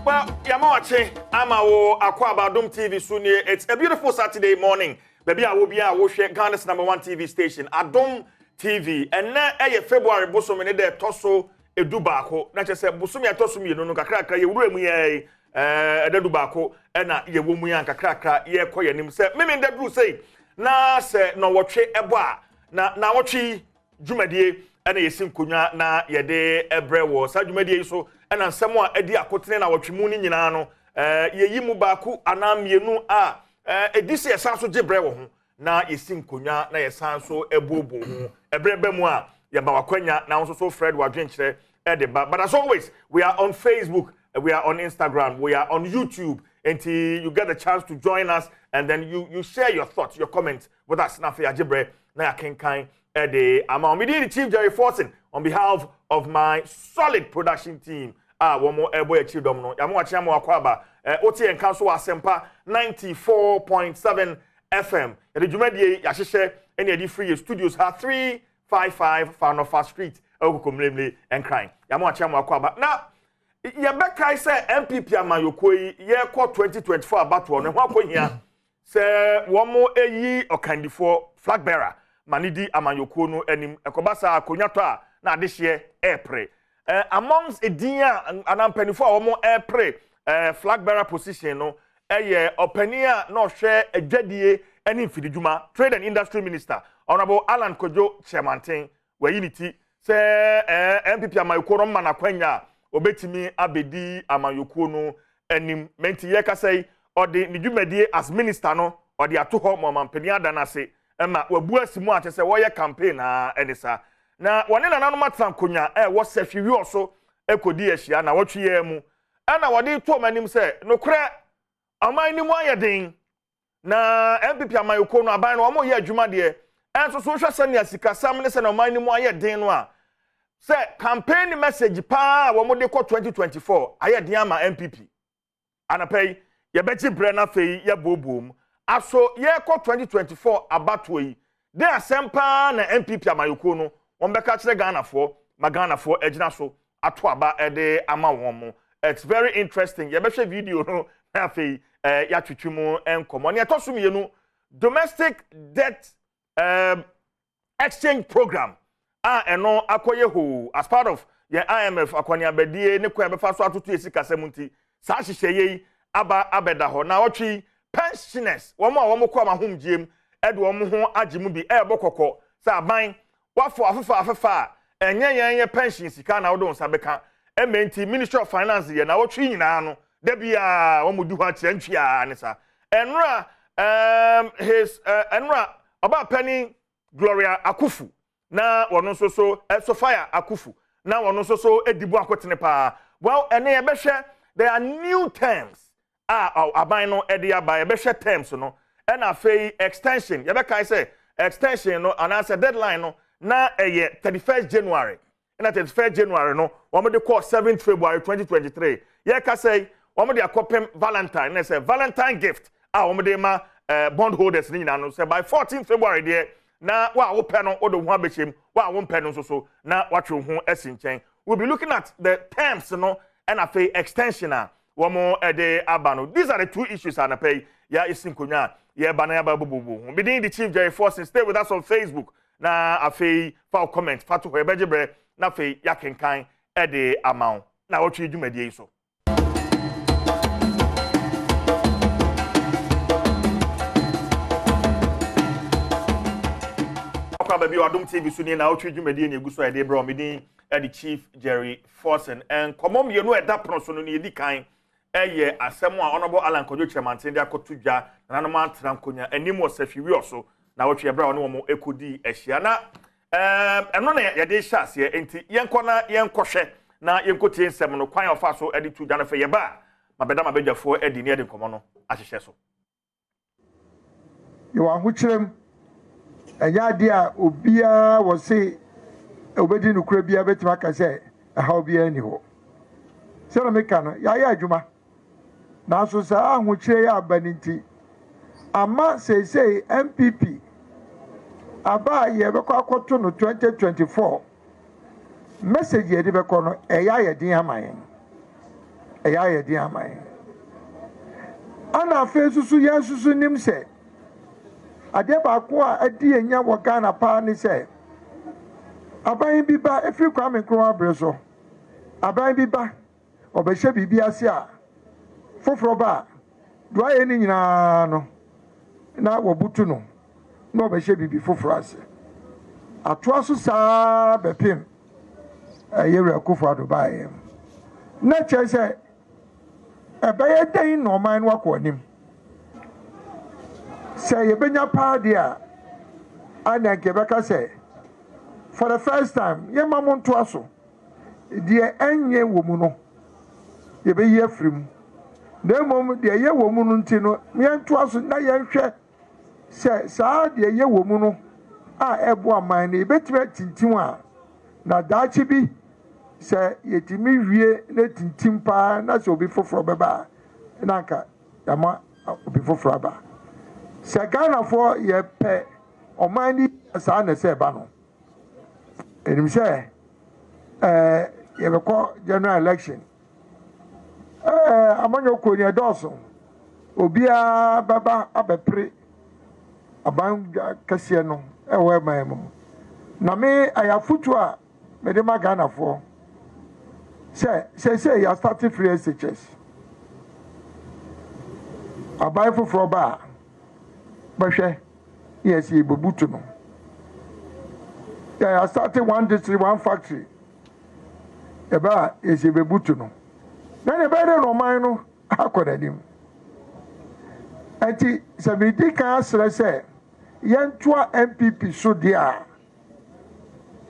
Well, Nnawotwi Amawo Akwa Adom TV Sunye. It's a beautiful Saturday morning. Baby, I will be a Ghana's #1 TV station, Adom TV. And now, February, Bosom in the Tosso, a Dubako. Not just a Bosumia Tossumi, no Cracker, you will me a Dubako, and a Wumuyanka Cracker, ye Koyan himself. Mimi that will say, na se Nnawotwi Eboa, Nnawotwi Jumadi, and a Simkunya, na Yade Ebrewo, Sajumadi so. And someone edi akotene na watwimuni nyina no yeyi mu baaku anamienu a edisi esanso gebre wo ho na yesim konya na yesanso ebobo ho ebrebe mu a ye ba wakwanya na so Fred wadwenkyere edeba. But as always, we are on Facebook, we are on Instagram, we are on YouTube until you get the chance to join us, and then you share your thoughts, your comments with us na fe agebre na yakenkan ede ama me the Chief Jerry Forson on behalf of my solid production team. One more boy achieved them no. Yamu achiamu akwaba. Oti en council asempa 94.7 FM. The Jumedie yashishe any edi free studios have 355 Fanofa Street. Ogukomlemle and crying. Yamu achiamu akwaba. Now, yebeka say MPP amayokoi ye ko 2024 abatwa no hwako hia. Se one more eyi okandifo flag bearer. Manidi amayoko no enim ekobasa akonyato a na adehye April. Amongst Edia and Ampenifo, or airpray, flag bearer position, no, openia no share a jedie and infidijuma, Trade and Industry Minister, Honorable Alan Kojo Chairman, where unity, say, MPP Amayoko Manakwenya, Obetimi Abedi Amayokono, and Menti Yeka say, or the Nijumedie as minister, no, or the Atuho Mama Penia Danase, and Wabua Simua to say, why campaign, Edisa. Na wane na nanu matran konya wo sefiwi oso ekodi ahia na wotwe ye mu ana wode to manim se nokre aman ni mu ayeden na MPP amayoko no aban no omo ye adwuma de enso so hwe sane asika sam ne se na aman ni mu ayeden no a se campaign message pa wo mo de ko 2024 ayeden ama MPP anapei ye bechi bre na fei ye bobom aso ye ko 2024 abato yi de asempa na MPP amayoko no Ombeka chire Ghana for Magana for ejina so ato aba ede ama won. It's very interesting. You be video no na fe ya twitwimu enkomo. Ne etoso mienu domestic debt exchange program eno akoye ho as part of your IMF akwanya bedie ne kwa befa so atoto esika samunti sa hihye aba abeda ho na otwi pensioners wo mo kwa mahomgiem ede wo mo ho agimu bi bokoko sa aban wafo afefa enye pension sika na wodon sabeka ementi Ministry of Finance ye na wotwi nyina no da bia wo mudu ho akyerantwia ne sa enra enra oba penny Gloria Akufu na wono so Sophia Akufu na wono so edibu akotene pa well ene ye behwe there are new terms aban no ede aba ye behwe terms no and afei extension ye be kai say extension no and as a deadline no na 31st January na 31st January no wo de call 7th February 2023 ye ka say wo de akopem Valentine na say Valentine gift wo de ma bondholders ni nyina no say by 14th February there na wa wo pe no wo de ho abechem wa wo pe no so na watwe ho asinchen we'll be looking at the terms no and afi extension wo mo de abano. These are the two issues and pay ya isinkonya ye bana ya babubu be the Chief Jerry Forson. Stay with us on Facebook na afei fa comment fa to ho ebejebre na afei yakenkan ede amount na wotwe dwumadie so akwa baby Adom TV so ni na wotwe dwumadie na eguso ede bro me the Chief Jerry Forson and komom ye no eda prono so no ni edi kan eye asem a Honorable Alan Kojo Chairman de akotudwa na no man trankonya animu osafiwi oso na wotwe ebra ono mo ekodi ehia na eno na ye de hyase enti yenko na yenkohwe na yenkotie nsem no kwan ofa so edi tudwa na fe ye ba mabeda mabedwafo edi ne edi nkomo no ahyehye so yo ahokyerem enya de a obia wo se obedi nukura bia betima ka se ha obia ni ho se na meka no ya adwuma na so sa ahokyere ya abaninti ama say MPP aba ye bekọ akoto no 2024 message ye de bekọ no eya ye din amayen ɛyɛ ayɛ den ama yɛn ana afei susu yɛn susu nim sɛ adeɛ baako a adi enya wɔ Ghana paa ne sɛ aban bi ba efiri Kwame Nkrumah abere so aban bi ba ɔbɛhyɛ biribi ase a foforɔ ba do ayɛ ne nyinaa no na wɔbutu no na ɔbɛhyɛ biribi foforɔ ase atoa so saa bɛpem yɛwura Akufo-Addo baeɛ na kyerɛ sɛ ɛbɛyɛ dɛn na ɔman no wakɔ anim sɛ yɛbɛnya paa deɛ a ana nke bɛka sɛ for the first time yɛma mo ntoa so deɛ ɛnyɛ wɔ mu no yɛbɛyi afiri mu na mmom deɛ ɛyɛ wɔ mu no nti no yɛntoa so na yɛnhwɛ sɛ saa deɛ ɛyɛ wɔ mu no a ɛboa man no yɛbɛtumi atintim a na daakye bi sɛ yɛtumi wie na tintim paa na sɛ obi foforɔ bɛba a na anka yɛma obi foforɔ aba sɛ Ghanafoɔ yɛpɛ ɔman no saa na sɛ ɛba no ɛnim sɛ yɛbɛkɔ general election amanyɔ kɔni ɛdɔɔso obiara bɛba abɛpere aban kɛseɛ no ɛwɔ ɛman mu na me ayafoto a mede ma Ghanafoɔ sɛ yɛ start free SHS aban foforɔ ba a bɛhwɛ yɛsi yɛbɛbutu no yɛ start one district one factory ɛbɛ a yɛsi yɛbɛbutu no na ne bɛyɛ dɛ ɔman no akɔ n'anim nti sɛ medi kan asrɛ sɛ yɛntoa MPP so deɛ a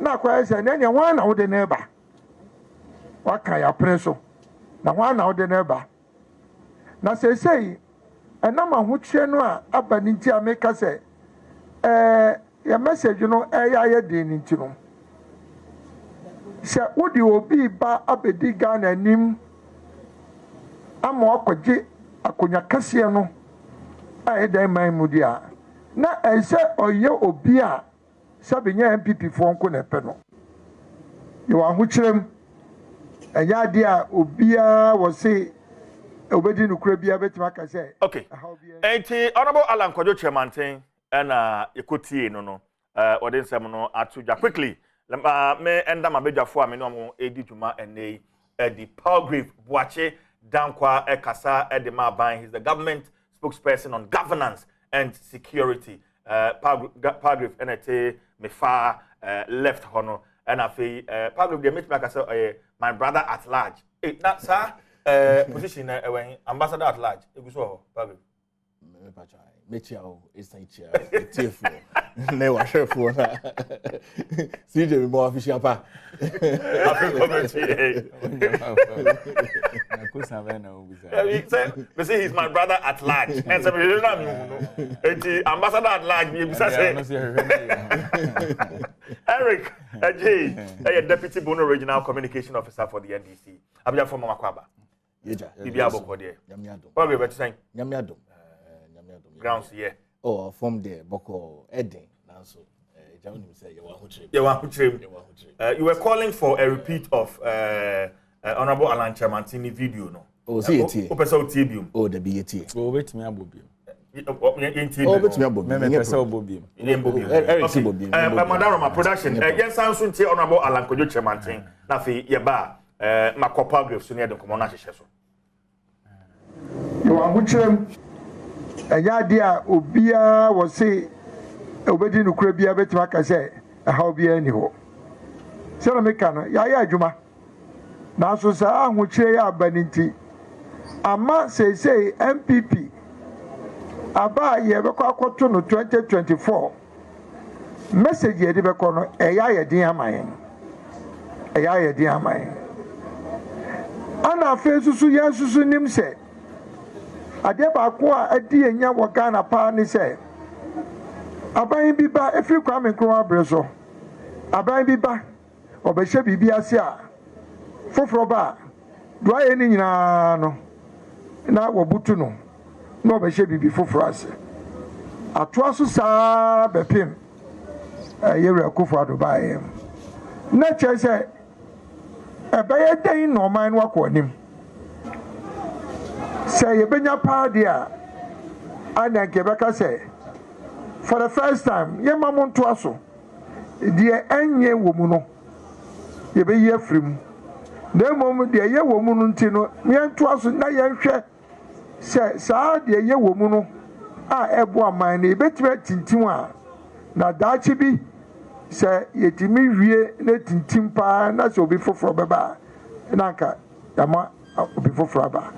na akɔyɛ sɛ ne nea wɔn na wode ne ba waka yɛapene so na wɔn na wode ne ba na seesei ɛnam ahokyerɛ no a aba ne nti a meka sɛ yɛ message no ɛyɛ ayɛ den ne nti no sɛ wode obi ba abɛdi Ghana anim ama wakɔgye akonnwa kɛseɛ no a ɛdan man mu di a na ɛsɛ ɔyɛ obi a sɛbɛnya MPP foɔ nko na ɛpɛ no yɛwɔ ahokyerɛm ɛnyɛ adeɛ a obiara wɔ se obedi nukura biara bɛtumi aka sɛ okay enti honorable Alan Kwadwo Chairmanten ɛna ekotie no ɔde nsɛm no ato dwa quickly me enda mabedwafo a me no mo edi dwuma ɛnɛ di Palgrave Boache Dankwa Ekasa Edema Ban. He's the government spokesperson on governance and security. Palgrave NT Mefa left hono and afi Palgrave they meet me say my brother at large. Na sir position when ambassador at large. Eguso Palgrave. Me pacha. Mechiao is Chia. Tiefo. Ne wa chefo na. CJ me mo official pa. Afi commentary. They say he's my brother at large. And so ambassador at large. Eric, Deputy Bono Regional Communication Officer for the NDC. Abia from Makwaba. Bibia Boko there. What are you saying? Nyamiadom. Grounds here. Oh, from there, Boko Eden. You were calling for a repeat of Honorable Alan Chairmantini video, no? Oh, see it. Oh, the BAT. Oh, wait me, Bobby. Oh, wait me, Bobby. Madam, production. Yes, I'm soon to Honorable Alan Kwadwo Chairmanten. Nafi, Yaba, Makopa Grave, Sonia, the Commonwealth. You are which ɛyɛ adeɛ a obiara wɔ se obedi nukura biara bɛtumi aka sɛ ɛhaw biara ni hɔ sɛ na meka no yɛayɛ adwuma nanso saa ahokyerɛ yɛ aba ne nti ama seesei MPP aba a yɛbɛkɔ akɔto no 2024 message yɛde bɛkɔ no ɛyɛ ayɛ den ama yɛn ɛyɛ ayɛ den ama yɛn ana afei susu yɛn susu nim sɛ adeɛ baako a adi enya wɔ Ghana paa ne sɛ aban bi ba efiri Kwame Nkrumah abere so aban bi ba ɔbɛhyɛ biribi ase a foforɔ ba do ayɛ ne nyinaa no na wɔbutu no na ɔbɛhyɛ biribi foforɔ ase atoa so saa bɛpem yɛwura Akufo-Addo baeɛ na kyerɛ sɛ ɛbɛyɛ dɛn na ɔman no akɔ anim say yebenya party ana kebeka say for the first time ye mamon to aso de enye wo mu no ye be ye frim na mom de ye wo mu no nti no ye to aso na ye hwe say saa de ye wo mu no a ebo aman na betime tintim a na daachi bi say yetimi wie na tintim pa na so bi foforo beba na nka yama obi foforo ba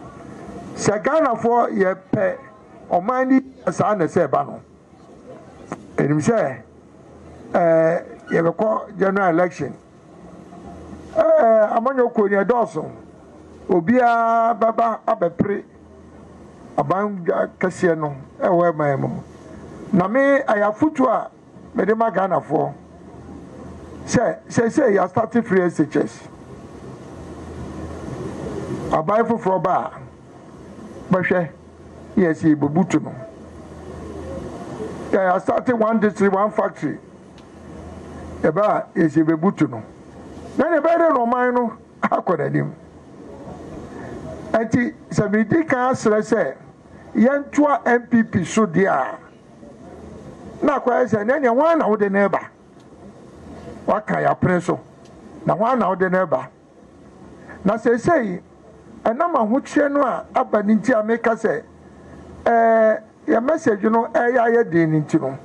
say Ghana for ye pe omani saa na say ba no enim say ye be call general election amanyo ko ni edoso obia baba abepre aban kase no ewe maimo na me ayafutu a me de Ghana for say ya start free SHS abai foforo ba bahwe yes e bobutu no I started one district, one factory. Eba is a bebutu no. Then a better no mine, I could have him. Ati sabidi can say, Yantua MPP so dear. Na kwa say, Nanya one out the neighbor. What can ya preso? Na one out the neighbor. Na say, a number which you know, Abanintia make us say, your message, you know, I didn't into no.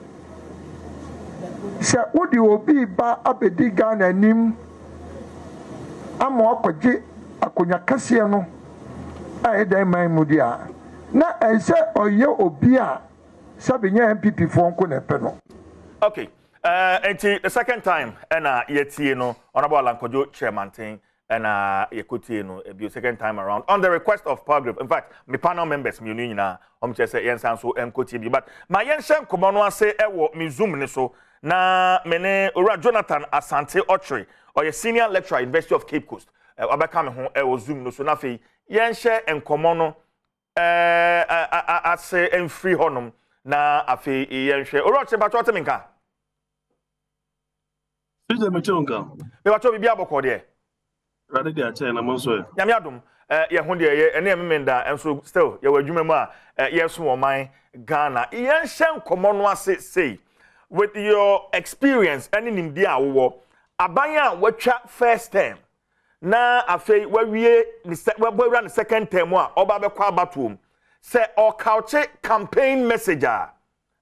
Say, would you be ba abedi Ghana nim? I'm walking a conya Cassiano. I don't mind Mudia. Na I say, or you obia Sabinia MPP for Uncle Peno. Okay. And the second time, and yet, you know, Honorable Lankojo Chairman thing. And Yekuti, the second time around on the request of paragraph. In fact, my panel members, me union, just say yes, and so MKTB. But my young Komono say, me zoom so na mene Ura Jonathan Asante Ochre or a senior lecturer, University of Cape Coast. Abakame home, zoom no so na fe Yanshe and Komono say and free honum na afe Yanshe. Ura Chebato Minka. Is the Matonga? Me wacho bibia boko de. Rather than saying, I'm also Yamiadum, Yahundia, and Emenda, and so still, you were Jumema, yes, woman, Ghana. Ian Shan Common say, with your experience, and in India, Abaya, what chat first term. Na, I say, where we run the second term, or Baba Kwabatum, say, or culture campaign messenger.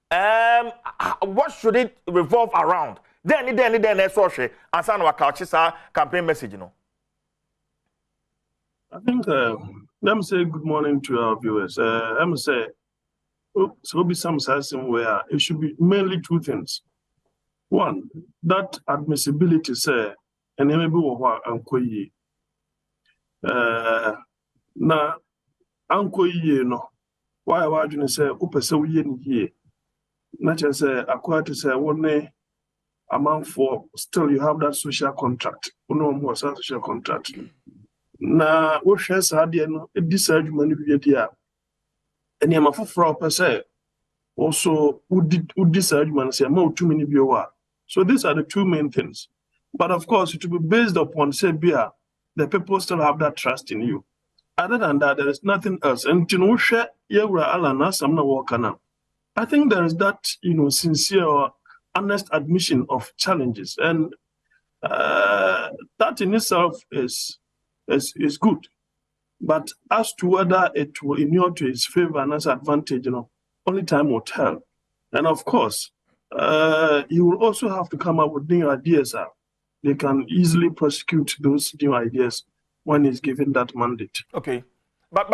What should it revolve around? Then, social, and some of our culture campaign message, you know. I think, let me say good morning to our viewers. Let me say, so be some system where it should be mainly two things. One, that admissibility, say, and maybe what Nnawotwi Yi. Na Nnawotwi Yi, no, why I want to say, Upesa Yi here. Not just say, acquire to say, one day, amount for still you have that social contract. No more social contract. Na wo hwɛ saa deɛ no edi saa adwuma no bi dia nneɛma foforɔ pɛ sɛ also wodi saa adwuma no sɛ ma otumi no bi wɔ a. So these are the two main things, but of course it will be based upon say bia the people still have that trust in you. Other than that, there is nothing else. And you know, wo hwɛ yɛwura alana sam na wɔka na I think there is that, you know, sincere or honest admission of challenges, and that in itself is good. But as to whether it will inure to his favor and as advantage, you know, only time will tell. And of course, you will also have to come up with new ideas. They can easily prosecute those new ideas when he's given that mandate. Okay. But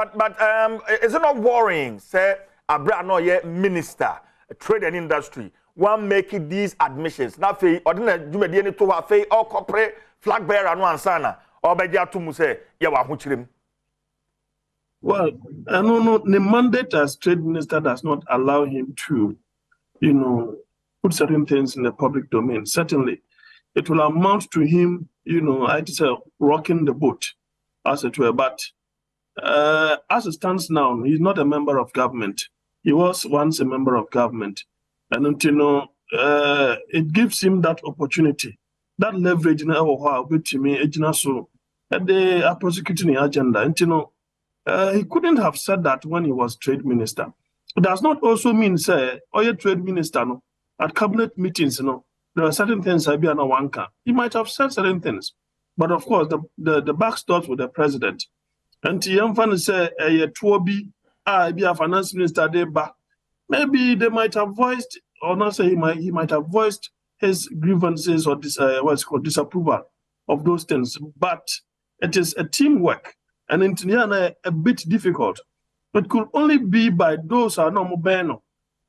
is it not worrying, say, Abra no ye minister, trade and industry, one making these admissions? Now, fe ordinary jumedi ni to wa fe all corporate flag bearer no ansana. Or by the to say, well, I know the mandate as trade minister does not allow him to, you know, put certain things in the public domain. Certainly, it will amount to him, you know, I'd say rocking the boat, as it were. But as it stands now, he's not a member of government. He was once a member of government, and you know, it gives him that opportunity, that leverage in our with me, so. They are prosecuting the agenda. And you know, He couldn't have said that when he was trade minister. It does not also mean, say, or trade minister, no, at cabinet meetings, there are certain things I be on one can. He might have said certain things, but of course, the back starts with the president. And the young fan say, a be a finance minister, maybe they might have voiced, or not say he might have voiced his grievances or what's called disapproval of those things. But it is a teamwork, and in Indiana, a bit difficult. It could only be by those who are not mobile.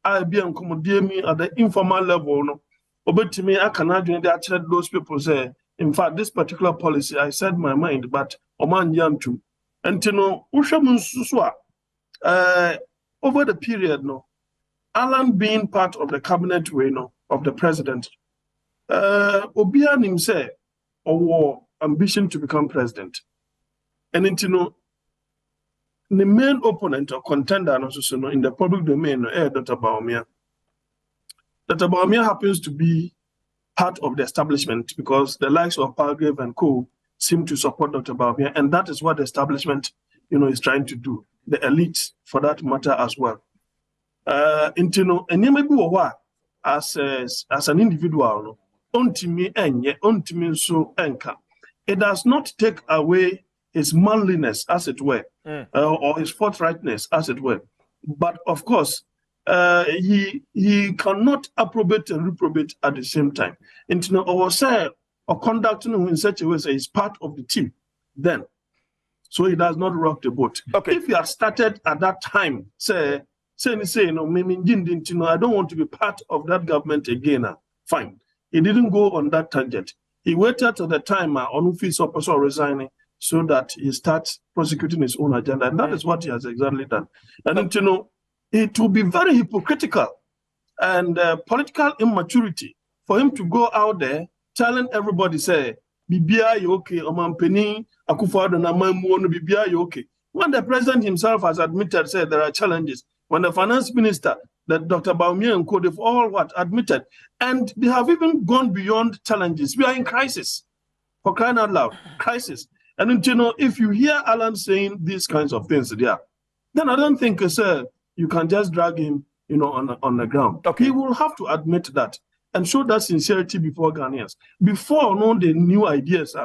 I be accommodate me at the informal level. No, but to me, I can imagine that those people say, in fact, this particular policy, I said my mind, but Oman Yantu. And you know, over the period, no, Alan being part of the cabinet way, no, of the president, Obian himself, or ambition to become president. And you know, the main opponent or contender also, in the public domain, Dr. Bawumia. Dr. Bawumia happens to be part of the establishment because the likes of Palgrave and co seem to support Dr. Bawumia, and that is what the establishment, is trying to do. The elites, for that matter, as well. As an individual, it does not take away his manliness, as it were, or his forthrightness, as it were. But of course, he cannot approbate and reprobate at the same time. Or conducting him in such a way that he's part of the team, then. So he does not rock the boat. Okay. If he had started at that time, I don't want to be part of that government again, fine. He didn't go on that tangent. He waited till the time on office officer resigning so that he starts prosecuting his own agenda. And that is what he has exactly done. And it will be very hypocritical and political immaturity for him to go out there telling everybody, say, Bibia, you okay, Oman Akufo-Addo na Mamuonu, Bibia, you okay. When the president himself has admitted, said there are challenges, when the finance minister, that Dr. Bawumia and co, they've all admitted, and they have even gone beyond challenges. We are in crisis, for crying out loud, crisis. And if you hear Alan saying these kinds of things there, then I don't think, sir, you can just drag him, on the ground. Okay. He will have to admit that and show that sincerity before Ghanaians, before the new ideas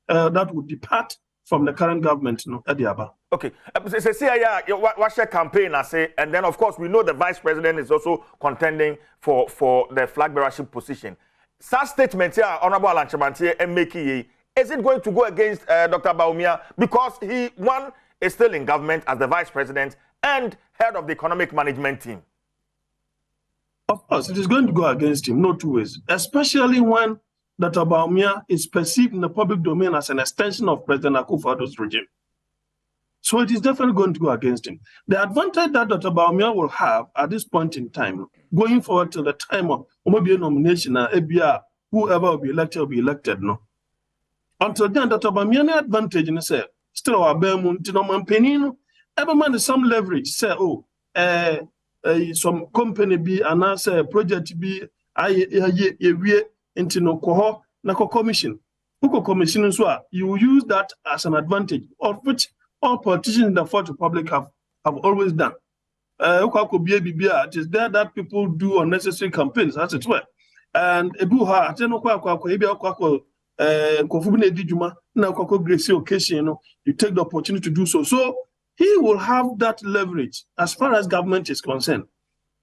that would depart from the current government, at the Aba. Okay. What's your campaign, I say, and then of course we know the vice president is also contending for the flag bearership position. Such statement here, Honorable Alan Kyerematen and Nnawotwi Yi, is it going to go against Dr. Bawumia because he, one, is still in government as the vice president and head of the economic management team? Of course, it is going to go against him, no two ways, especially when Dr. Bawumia is perceived in the public domain as an extension of President Akufo-Addo's regime. So it is definitely going to go against him. The advantage that Dr. Bawumia will have at this point in time, going forward till the time of maybe nomination, whoever will be elected, no. Until then, Dr. Bawumia advantage in say, still our bearmoon, Penino, every man is some leverage, say, some company be and answer project be into no commission. Commission you use that as an advantage, of which all politicians in the Fourth Republic have always done. It is there that people do unnecessary campaigns, as it were. And you take the opportunity to do so. So he will have that leverage as far as government is concerned.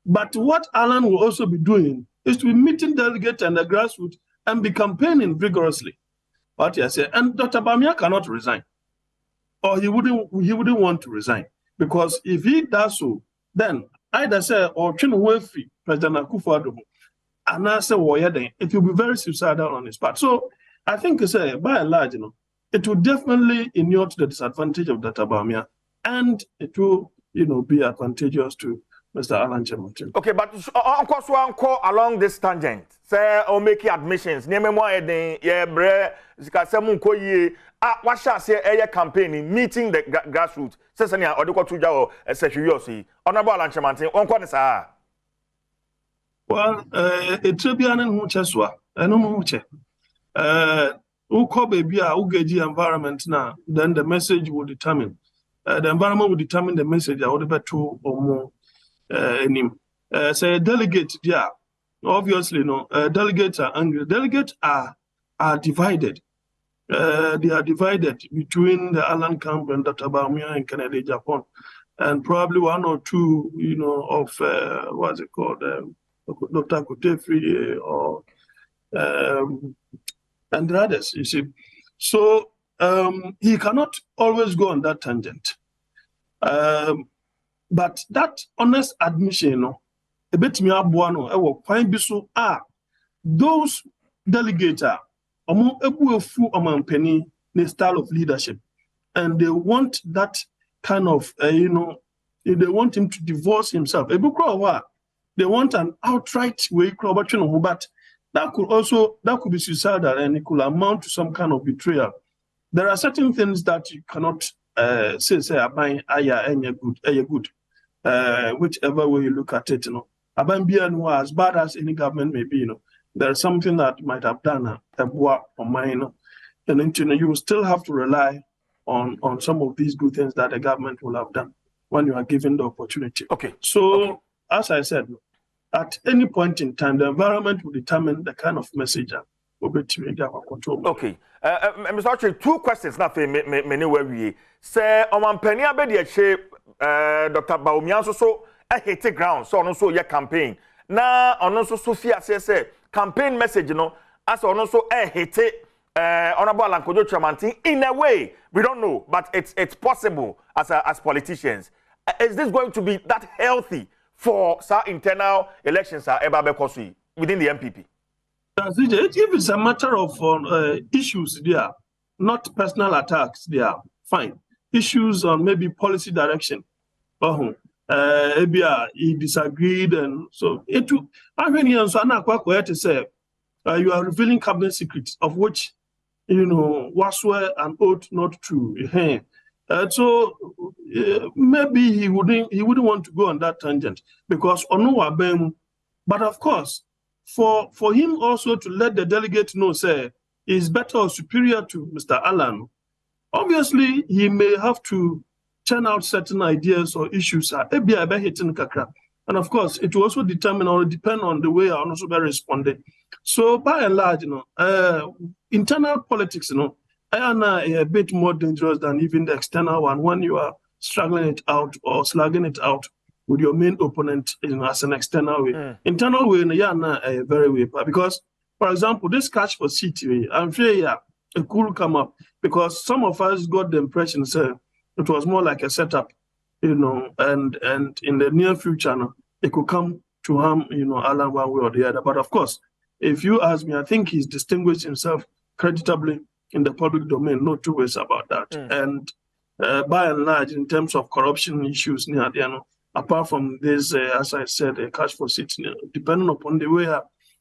But what Alan will also be doing is to be meeting delegates and the grassroots and be campaigning vigorously. What I say, and Dr. Bawumia cannot resign, or he wouldn't want to resign, because if he does so, then either say or President Akufo-Addo, and I say it will be very suicidal on his part. So I think by and large, it will definitely inure to the disadvantage of Dr. Bawumia, and it will be advantageous to Mr. Alan Kyerematen. Okay, but uncle along this tangent, say or make admissions. Name more than what shall say a campaign meeting the grassroots. Sesania or the Kotuja or Security. Honorable Alan Kyerematen, uncle sir. Well, it's a bian and Mucheswa, and Muche. Uko baby, Ugeji environment now, then the message will determine. the environment will determine the message I would bet 2 or more in him. Say delegate, yeah. Obviously, no. Delegates are angry. Delegates are divided. They are divided between the Alan camp and Dr. Bawumia in Canada, Japan, and probably 1 or 2, of what's it called, Dr. Kutefri or and the others. You see, so he cannot always go on that tangent. But that honest admission, a bit me abuano, I will find bisu those delegates are among a full amount penny the style of leadership, and they want that kind of they want him to divorce himself. They want an outright way, but that could be suicidal, and it could amount to some kind of betrayal. There are certain things that you cannot say good, whichever way you look at it, as bad as any government may be, there's something that might have done a boa or mine, and then you will still have to rely on some of these good things that the government will have done when you are given the opportunity. Okay. So, as I said, at any point in time, the environment will determine the kind of message will be control. Okay. Mr. Archie, 2 questions now for me where we say on penny abedi Dr. Bawumia so hit the ground so on so your campaign. Na on so Sophia say campaign message as on so hit Honorable Alankojo Tramantin in a way we don't know, but it's possible as politicians. Is this going to be that healthy for internal elections within the MPP? If it's a matter of issues there, not personal attacks there, fine. Issues on maybe policy direction. Maybe he disagreed, and so it will. I mean, to say you are revealing cabinet secrets of which was an oath not true. So maybe he wouldn't want to go on that tangent because but of course, for him also to let the delegate know, say, is better or superior to Mr. Alan, obviously he may have to churn out certain ideas or issues. And of course, it will also determine or depend on the way I also be responding. So by and large, internal politics, are a bit more dangerous than even the external one when you are struggling it out or slugging it out with your main opponent as an external way. Internal way, a very way. Because, for example, this catch for CTV, I'm sure it could come up because some of us got the impression it was more like a setup, and in the near future, it could come to harm, Alan one way or the other. But of course, if you ask me, I think he's distinguished himself creditably in the public domain, no 2 ways about that. And by and large, in terms of corruption issues, apart from this, as I said, a cash for seats, depending upon the way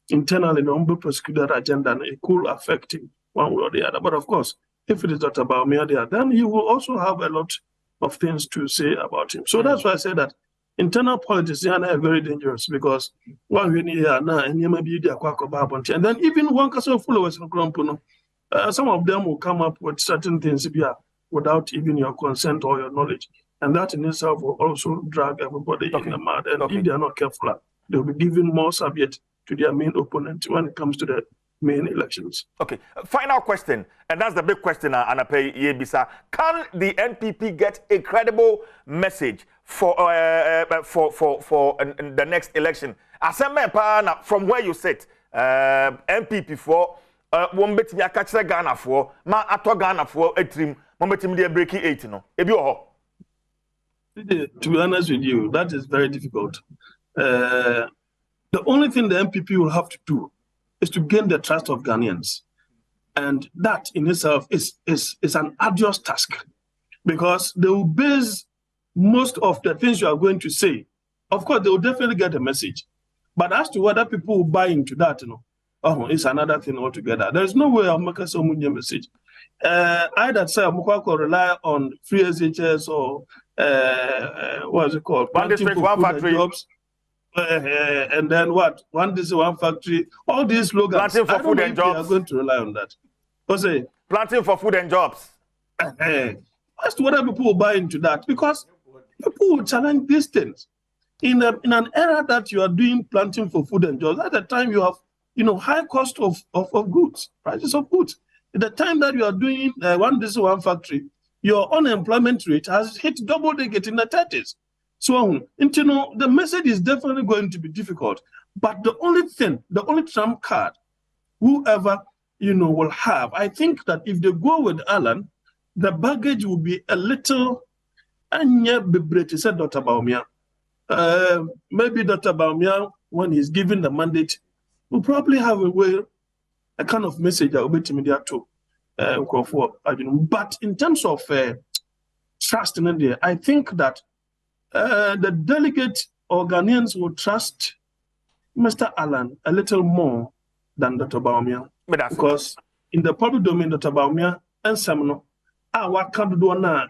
internally the prosecuted agenda, it could affect him one way or the other. But of course, if it is Dr. Bawumia there, then he will also have a lot of things to say about him. So that's why I say that internal politics are very dangerous because and then even one person followers in some of them will come up with certain things without even your consent or your knowledge. And that in itself will also drag everybody in the mud. And if they are not careful, they'll be given more subject to their main opponent when it comes to the main elections. Okay, final question, and that's the big question, Anape Yebisa. Can the NPP get a credible message for the next election? From where you sit, NPP for one bit me a catch Ghana for ma ato Ghana for a trim, momentum de breaking 8 no. To be honest with you, that is very difficult. The only thing the MPP will have to do is to gain the trust of Ghanaians. And that in itself is an arduous task because they will base most of the things you are going to say. Of course, they will definitely get the message. But as to whether people will buy into that, it's another thing altogether. There's no way I'll make a so much message. Either say I'm going to rely on free SHS or what is it called? One district, one factory. Jobs. And then what? One district, one factory. All these slogans. Planting for food and jobs. Are going to rely on that. Planting for food and jobs. as to whether people will buy into that, because people will challenge these things. In an era that you are doing planting for food and jobs, at the time you have, high cost of goods, prices of goods. At the time that you are doing one factory, your unemployment rate has hit double digit in the 30s. So, the message is definitely going to be difficult. But the only trump card, whoever, will have, I think that if they go with Alan, the baggage will be a little, said Dr. Baumia. Maybe Dr. Baumia, when he's given the mandate, will probably have a kind of message that will be to media too. But in terms of trust in India, I think that the delegate or Ghanaians will trust Mr. Alan a little more than Dr. Baumia. Because in the public domain, Dr. Baumia and Samno, our Kaduna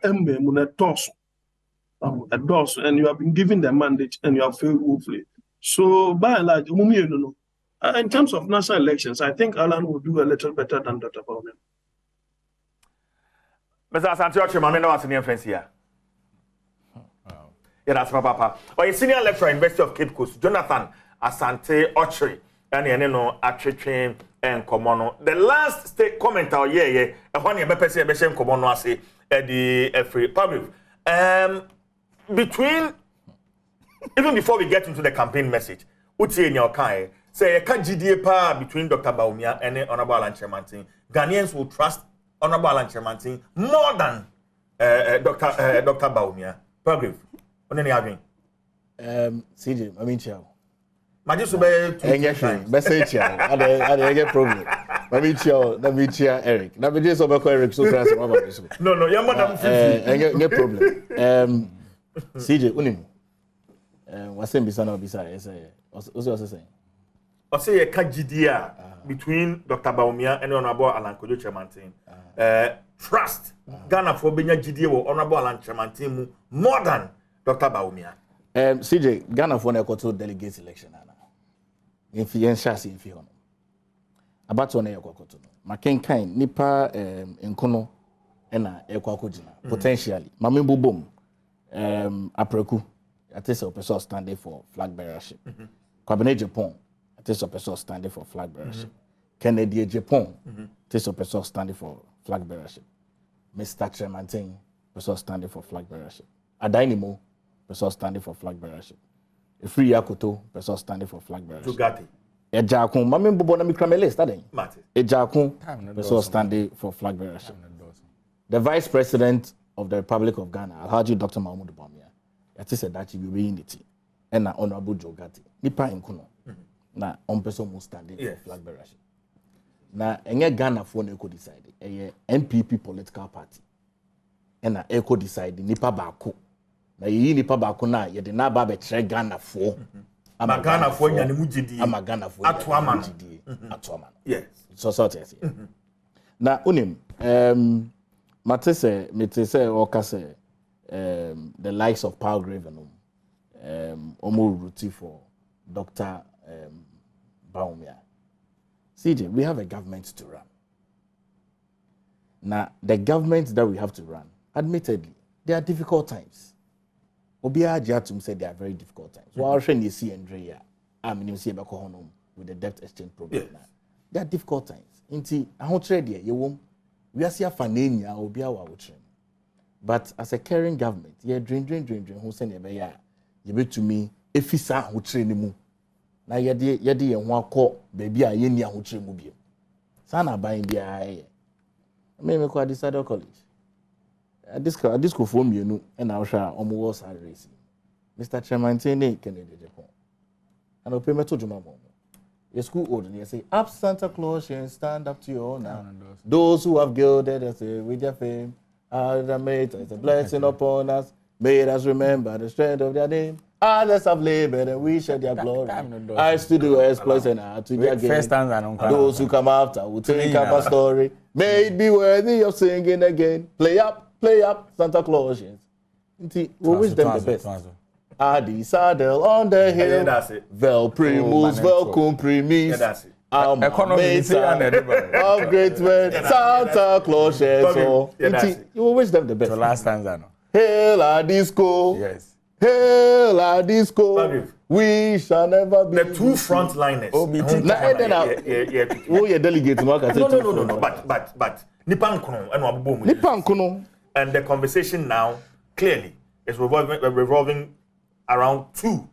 and you have been given the mandate and you have failed woefully. So by and large, in terms of national elections, I think Alan will do a little better than Dr. Baumia. Mr. Asante Ochre, no what's in your friends here. Yeah, that's my papa. Or a senior lecturer at University of Cape Coast, Jonathan Asante Ochre, and Atwetwe and Komono. The last state comment out here, when you be person Komono say the free public. Between even before we get into the campaign message, uti in your kind say a GDA pa between Dr. Baumia and Honorable Alan Chemantin. Ghanaians will trust Honorable Alan Chemantin more than Dr. Baumia. Progressive. On any having CJ, I mean, ciao. Majus be message here. I get problem. Let me cheer Eric. Now we just over Eric so class. No, you're madam. No problem. CJ, unim. What's in Bisana Bisa? Also saying. I say a GDA between Dr. Baumia and Honorable Alan Chemantin. Trust Ghana for being a GDA or Honorable Alan Chemantin more than Dr. Baumia. CJ, Ghana for a to delegate election. Influential in Fiona. About one Ekokoto. Makenkain, Nipa, Nkono, Ena, Ekokojina. Potentially. Mamimbu Boom, Apreku, at least a person standing for flag bearership. Cabinet Japan, at least a person standing for flag bearership. Kennedy Japan, at least a person standing for flag bearership. Mr. Tremantin, person standing for flag bearership. Adainimo, person standing for flag bearership. Free Yakuto, person standing for flag bearership. Tugati. Ejakun, Mammy Bobona Mikramele, studying. Ejakun, person standing for flag bearership. The Vice President of the Republic of Ghana, Alhaji Dr. Mahmoud Bawumia, that is a Dachi unity, and na Honorable Jogati, Nipa Nkuno, na on person standing for flag bearership. Na enye Ghana for no decide, a NPP political party, and na eco decide Nipa Bako. Na yi nipa bako na ye de na ba be tre Ghana for Ghana for nyane mu gidi Ghana for atoama atoama yes so yes na unim metese o ka say the likes of Paul Graven omo route for Dr. Baumia. CJ, we have a government to run. Now the government that we have to run, admittedly, there are difficult times. Obia Jatum said they are very difficult times. While you see Andrea, with the debt exchange program. They are difficult times. Inti, I won't trade here. You won't. We are seeing Fanania, Obia Wawutrim. But as a caring government, you drain. Who send you be to me, if it's a who train mu. Now yadi and one call, baby, I yeni who train mu. Sana buying the I may make a decided college. This could form you and I'll share almost race. Mr. Tremantin, Kennedy Japan. And I'll pay me to Jumamo. Your school ordinary say, up Santa Claus and stand up to your honor. Those who have gilded us with their fame are the mate, it's a blessing upon us. Made us remember the strength of their name. Others have labored and we share their glory. I still do exploits and I to their gain. Those who come after will take up a story. May it be worthy of singing again. Play up, Santa Claus. We wish them the best. Adi saddle on the hill. Vel primus, vel comprimis. Economy of great men, Santa Claus shares all. You will wish them the best. So last stanza, no. Hail our disco. Yes. Hail our disco. We shall never be. The two frontliners. Oh, you're delegating. No. But Nipan Kuno. And the conversation now clearly is revolving around two.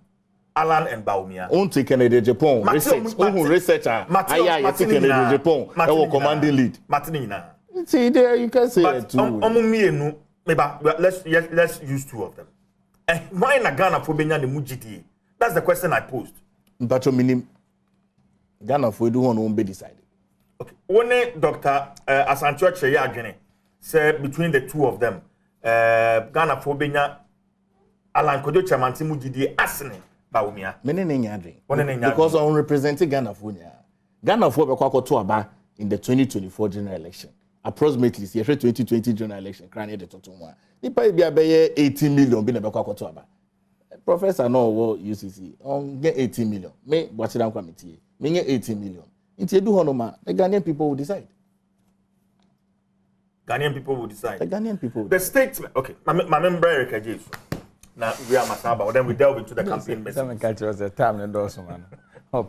Alan and Baumia. On taking the Japan researcher. Aya taking the Japan. Our commanding lead. Martinina. See there, you can say but let's use two of them. And why in Ghana for being the Mujiti? That's the question I posed. But you mean Ghana for do one be decided. Okay. When Dr. Asantio Cheyagene said between the two of them, Ghana for being Alan Kojo Chamanti Mujidi asking. Baumia. Because I represent Ghana for Ghana for Aba in the 2024 general election. Approximately, the 2020 general election, crying the total one. Nipa be 18 million bin Aba. Professor no UCC get 18 million. Me watch down committee. Me get 18 million. Into do honoma, the Ghanaian people will decide. Ghanaian people will decide. The Ghanaian people. The statement. Okay, my member Eric Jesus. Now we are Masaba, then we delve into the campaign message. Some catch was a time and also man. Oh,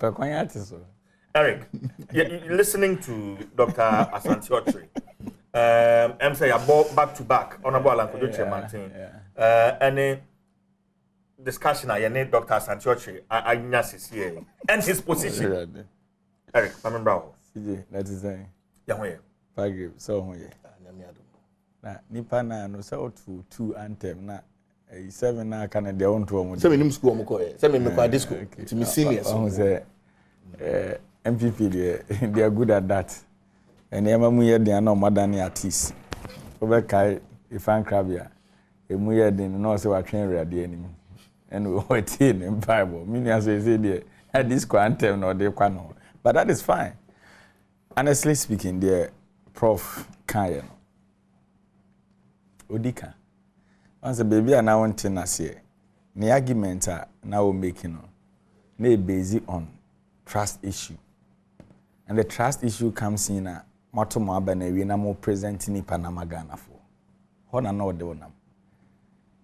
Eric, you're listening to Dr. Asantio. I'm saying about back to back, Honorable Alan Kojo Chairman. Any discussion I need Dr. Asantio I here and his position. Eric, I remember. CJ, that is saying. Yeah, Pagi, so na nipa na no so two anthem na 7 na kana de on to omo. Say me school omo ko e. Say me kwa disco. To me seniors. Say MPP they are good at that. And ema mu ye den na omadani artist. Obe kai ifan krabia. Emu ye den na so watwen reade anim. And we tie in Bible. Me na say there at disco anthem no de kwa no. But that is fine. Honestly speaking, there Prof Kaya Odika. Once a baby and I want to say, the argument now we're making may based on trust issue. And the trust issue comes in a Motomo Abane, we are presenting in Panama Ghana for. Hona no de one.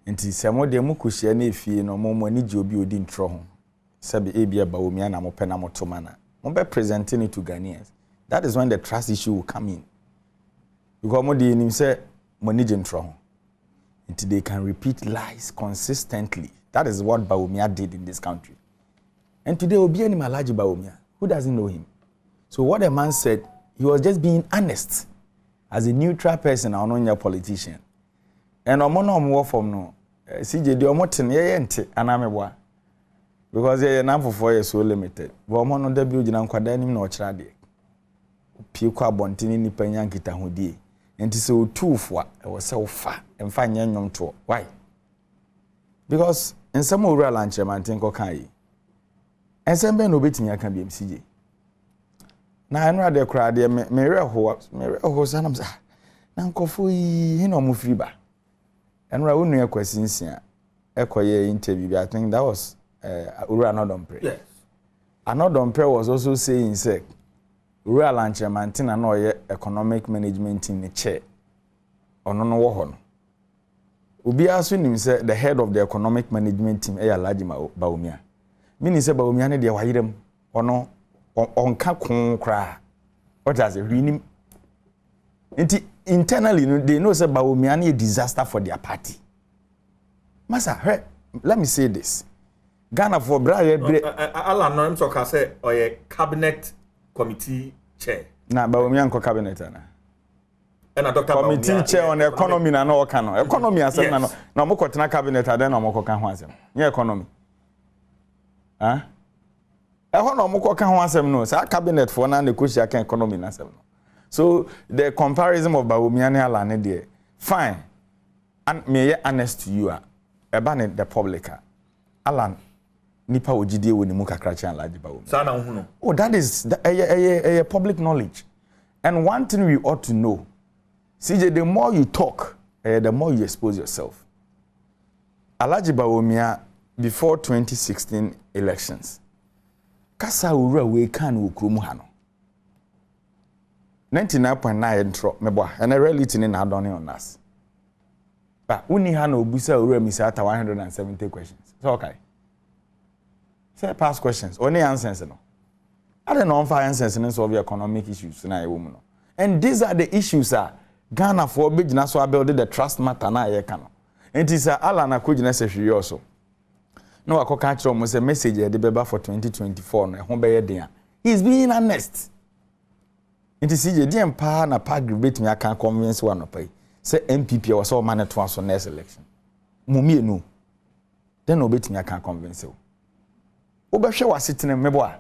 And some of the Mukushi and if you know more money jobi odin tro. Sabi Abia Baumiana Mopena Motomana. Mombe presenting it to Ghanaians. That is when the trust issue will come in. Because Modi in him say money jentro. Until they can repeat lies consistently. That is what Baumia did in this country. And today will be any Malaji Baumia. Who doesn't know him? So what the man said, he was just being honest as a neutral person or non politician. And omono more from no CJ do omoten ye ente anamebwa. Because ye na for 4 years so limited. But omono da bi ogina nkwada nim na ochira de. Pie kwa bontini ni panya nkita hodie. Enti se otufo e wo se wo fa emfa nya nwom to. Why? Because in some rural lunch mantin ko kan yi. Ensem be no betimi aka bi MCJ. Na enra de kra de mere ho sanam sa. Na nkofo yi he no mo free ba. Enra wonu ekwasinsia ekoye interview bi. I think that was Ura Anodompre. Yes. Anodompre was also saying say rural lunch mantin na no economic management team ne chair. Ono no wo ho no. Obi aso nim say the head of the economic management team Alhaji Baumia. Mini say Baumia ne de wayirem ono onka kon kra. What does it renim? Internally they know say Baumia ne a disaster for their party. Masa, let me say this. Ghana for Alan no am talk say oye cabinet committee chair. Na Baumia nko cabinet na. And Dr. Committee chair on economy na no ka no. Economy asem na no. Na mo kotena cabinet ade na mo koka ho asem. Nye economy. Ah? Eho na mo koka ho asem no. Sa cabinet for na negotiate kan economy na asem no. So the comparison of Baumia and Alan there. Fine. And may I honest to you the public. Alan nipa ojidie woni mu kakra chan Alhaji Baumia. Sana hu. Oh, that is a public knowledge. And one thing we ought to know, CJ, the more you talk, the more you expose yourself. Alhaji Baumia, before 2016 elections, kasa ura we kan ukrumu hano. 99.9 intro meboa and a reality in Adon on us. But uni ha no busa ura misata 170 questions. So okay. Say past questions. Only answers no. I don't know if answers in solve economic issues na e woman. And these are the issues Ghana for business so build the trust matter na ye kan. And it is ala na kujina se hwe also. No akoka kire mo say message e de beba for 2024 no ho be ye den. He's being honest. It is CJ DM pa na pa debate me aka convince one of pay. Say MPP was all man to answer next election. Mumie no. Then obetimi aka convince you. Obehwe wasitene mebo a.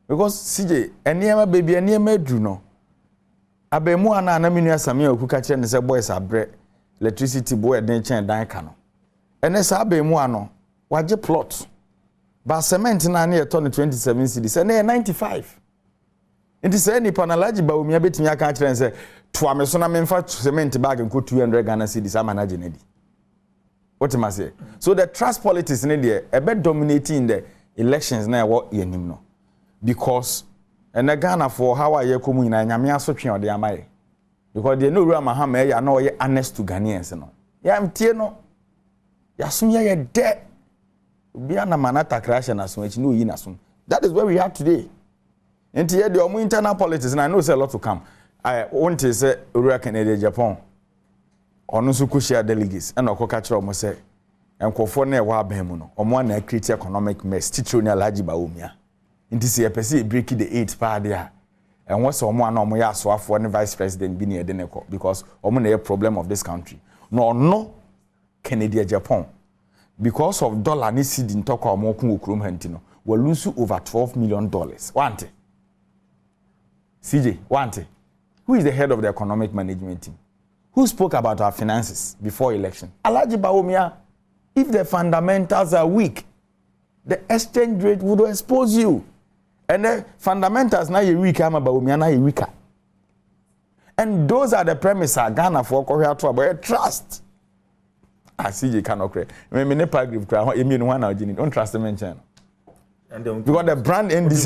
Because CJ eniema baby eniema dru no. Abemu ana na menu asame okuka kire ne say boys abre electricity boy den chen dan ka no. Ene sa abemu ano waje plot. Ba cement na na eto no 27 cedis ene 95. It is any panalaji ba omi abetimi aka kire say to am so na memfa cement bag nko 200 Ghana cedis amanaje na di. What am I say? So the trust politics in there a bit dominating the elections na what yenim no. Because and Ghana for how I come in nyame asotwe ode amaye. Because they no real mahama ya na oye honest to Ghanaians no. Ya mtie no. Ya sum ya de. Bia na manata crash na so echi no yi na so. That is where we are today. And here the internal politics and I know say a lot to come. I want to say Ura Canada Japan. Onu so ko share delegates and okoka kire omo say enkofo na e wa abemu no omo na create economic mess titro na laji ba omia. Nti se e pese break the 8 pa there. And once omo na omo ya asoafo ne vice president bi na e de ne ko because omo na e problem of this country. No Canada Japan. Because of dollar ni seed in talk omo kun okrom hanti no. We lose over $12 million. Want it? CJ, want it? Who is the head of the economic management team? Who spoke about our finances before election? Alhaji Bawumia. If the fundamentals are weak, the exchange rate would expose you. And the fundamentals now you weak, I'm Bawumia now you weaker. And those are the premises Ghana for Korea to about trust. CJ cannot create. Me nepa agree with you. You one now, don't trust the mention. Because the brand NDC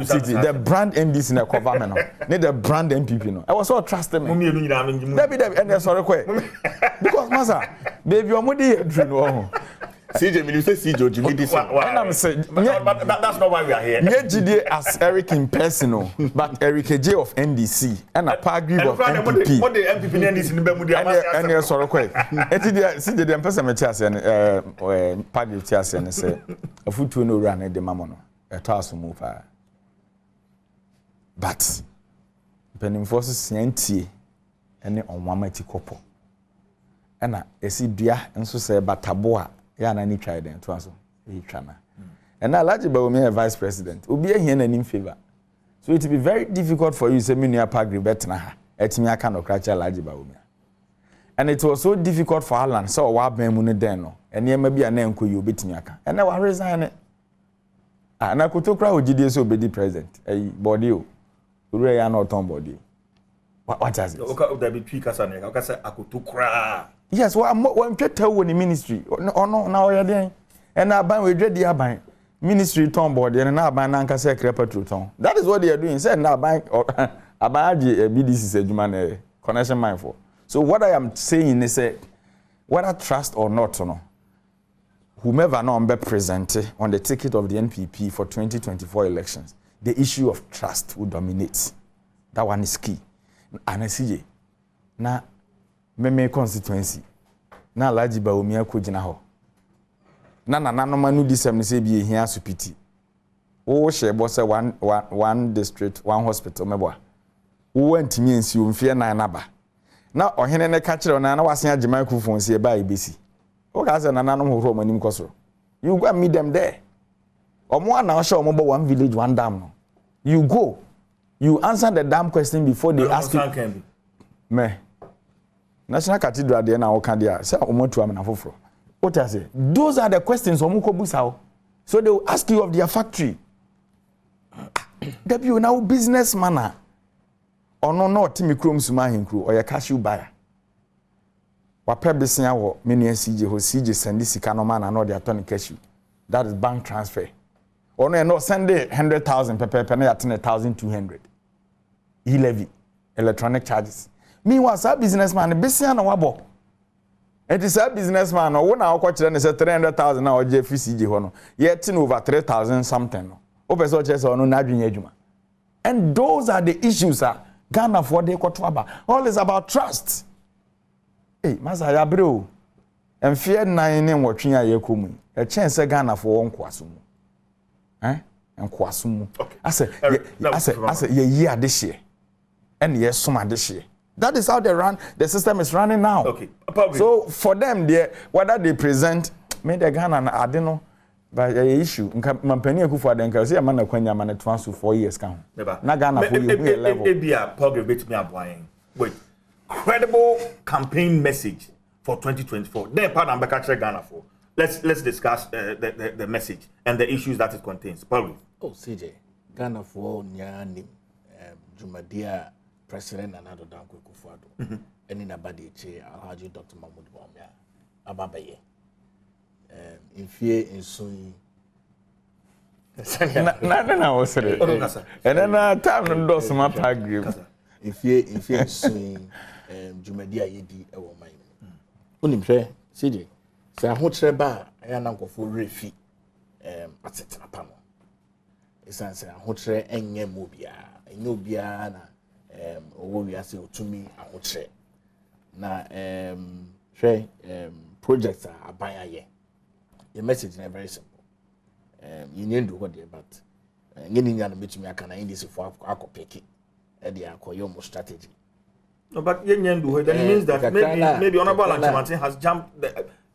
city, the brand NDC na government no. Need the brand MPP no. I was so trusted me. Debbie, and sorry because masa, baby, you mudi dream no. CJ, you say CJ, you this one. And I'm saying, but that's not why we are here. GD as Eric in personal, but Eric J of NDC and a party of MPP. What the MPP NDC in the and you're sorry quick. CJ, the person me chase and party of chase and say a foot to no run at the mamono. A task move. But penning forces CNT and on one mighty couple. And I see dear and so say bataboa. Yeah, na ni try them to answer. He tryna. And now Alhaji Bawumia vice president. Obi here na in favor. So it will be very difficult for you to say me near park bet na ha. Etimi aka no kracha Alhaji Bawumia. And it was so difficult for Alan. So wa ben mu ne den no. Ene ma bia na enko you betimi aka. And na wa resign. Ah na kotokra ogidie so be the president. Body o. Ure ya na oton body. What does it? Okay, there be three kasa na. Okay, say akotokra. Yes, one tell when the ministry. No, now you're there. And I buy with ready aban. Ministry ton board and now buy nanka say crepe ton. That is what they are doing. Said now buy BDC said man connection mindful. So what I am saying is whether trust or not, whomever now be present on the ticket of the NPP for 2024 elections, the issue of trust will dominate. That one is key. And I see now. Me constituency na Alhaji Bawumia ko gina ho na manu disem ne se bi ehia supiti wo hye bo se one district one hospital mebo wo antimi ensi o mfie nan naba na ohene ne ka kire na wasen age microphone se ba ibesi wo ka se nananom hohoro manim koso you go and meet them there omo ana o hye omo bo one village one dam no you go you answer the damn question before they ask you me National Cathedral there now can there say omotu am na foforo. What I say? Those are the questions omuko busa. So they will ask you of their factory. Debi now business manner. Or no timi krom suma hinkru or your cashew buyer. Wa pebisia wo menu CJ ho CJ send sika no man and they turn cashew. That is bank transfer. Or no send 100,000 per na 1,200. e-levy, electronic charges. Meanwhile, some businessman, business na wabo. It is a businessman, or one hour quarter and 300,000 now, JFCG hono. Yet over 3,000 something. Open so just on no. And those are the issues, Ghana for the Kotwaba. All is about trust. Hey, Masaya bro. And fear nine name watching a yakumi. A chance Ghana for one kwasumu. And kwasumu. I said, yeah, this year. And yes, summer this year. That is how they run. The system is running now. Okay. So for them, whether they present, made the Ghana, I don't know. But the issue, Mampeni Kufa then can say a man of Kenya man transfer 4 years count. Na Ghana for you level. Wait, credible campaign message for 2024. Then part and back Ghana for. Let's discuss the message and the issues that it contains. Probably. Oh, CJ, Ghana for Nyani, Jumadia, President and Adom Kufuado, and in Abadi Che, Alhaji Dr. Mahmoud Bawumia, Ababaye. In fear in soon. No, was it? And then time and does my agree. In fear soon, Jumadia Yedi, our mind. Unim say, CJ, say a hot reba, and uncle for refi, at set a panel. It's answer a hot re and ye mobia, and no biana, or we are say to me a hot re. Now, projects are by ye. The message is very simple. You need to what they but getting your bit me I can in this for alcohol picky and the alcohol strategy. No, but you do it. Then it means that maybe Honorable Lanchamantin has jumped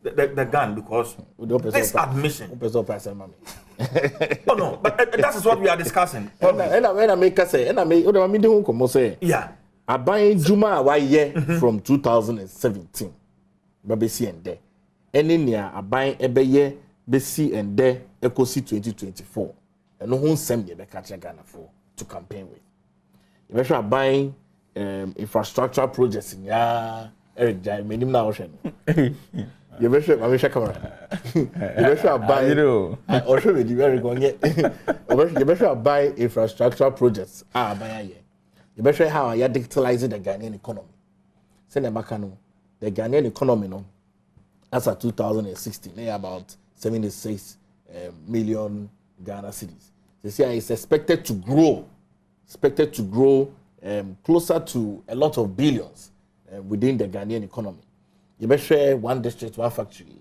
the gun because this admission. Oh no, but that is what we are discussing. And when I make us say, and I make what I mean, don't say, yeah, I buy Juma why year from 2017, Babesi and there. And in here, I buy every year, BC and there, EcoC 2024. And no one send me the Ghana for to campaign with. You better buying infrastructure projects in ya, Eric Jai, minimum ocean. You better, I wish I come around. You better buy, or show you very going yet. You better buy infrastructure projects. Buy a year. You better how I digitalizing the Ghanaian economy. Send a macano, the Ghanaian economy, no. As of 2016, they about 76 million Ghana cedis. This year is expected to grow closer to a lot of billions within the Ghanaian economy. You better share one district, one factory.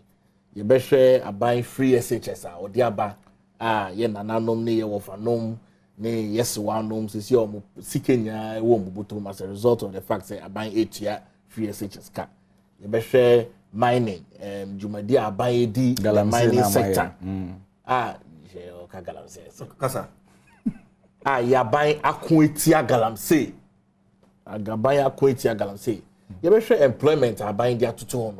You better share buying free SHS or diaba. Ye nananom ne ye wofanom ne yes wanom. This year Sikenya won't butum as a result of the fact that buying 8 year free SHS car. You better share mining, Jumadia abaye di mining sector. Galamsey. Kasa. Ya buying Akwetia Galamsey. Agabaya Akwetia Galamsey. You better share employment buying their tutu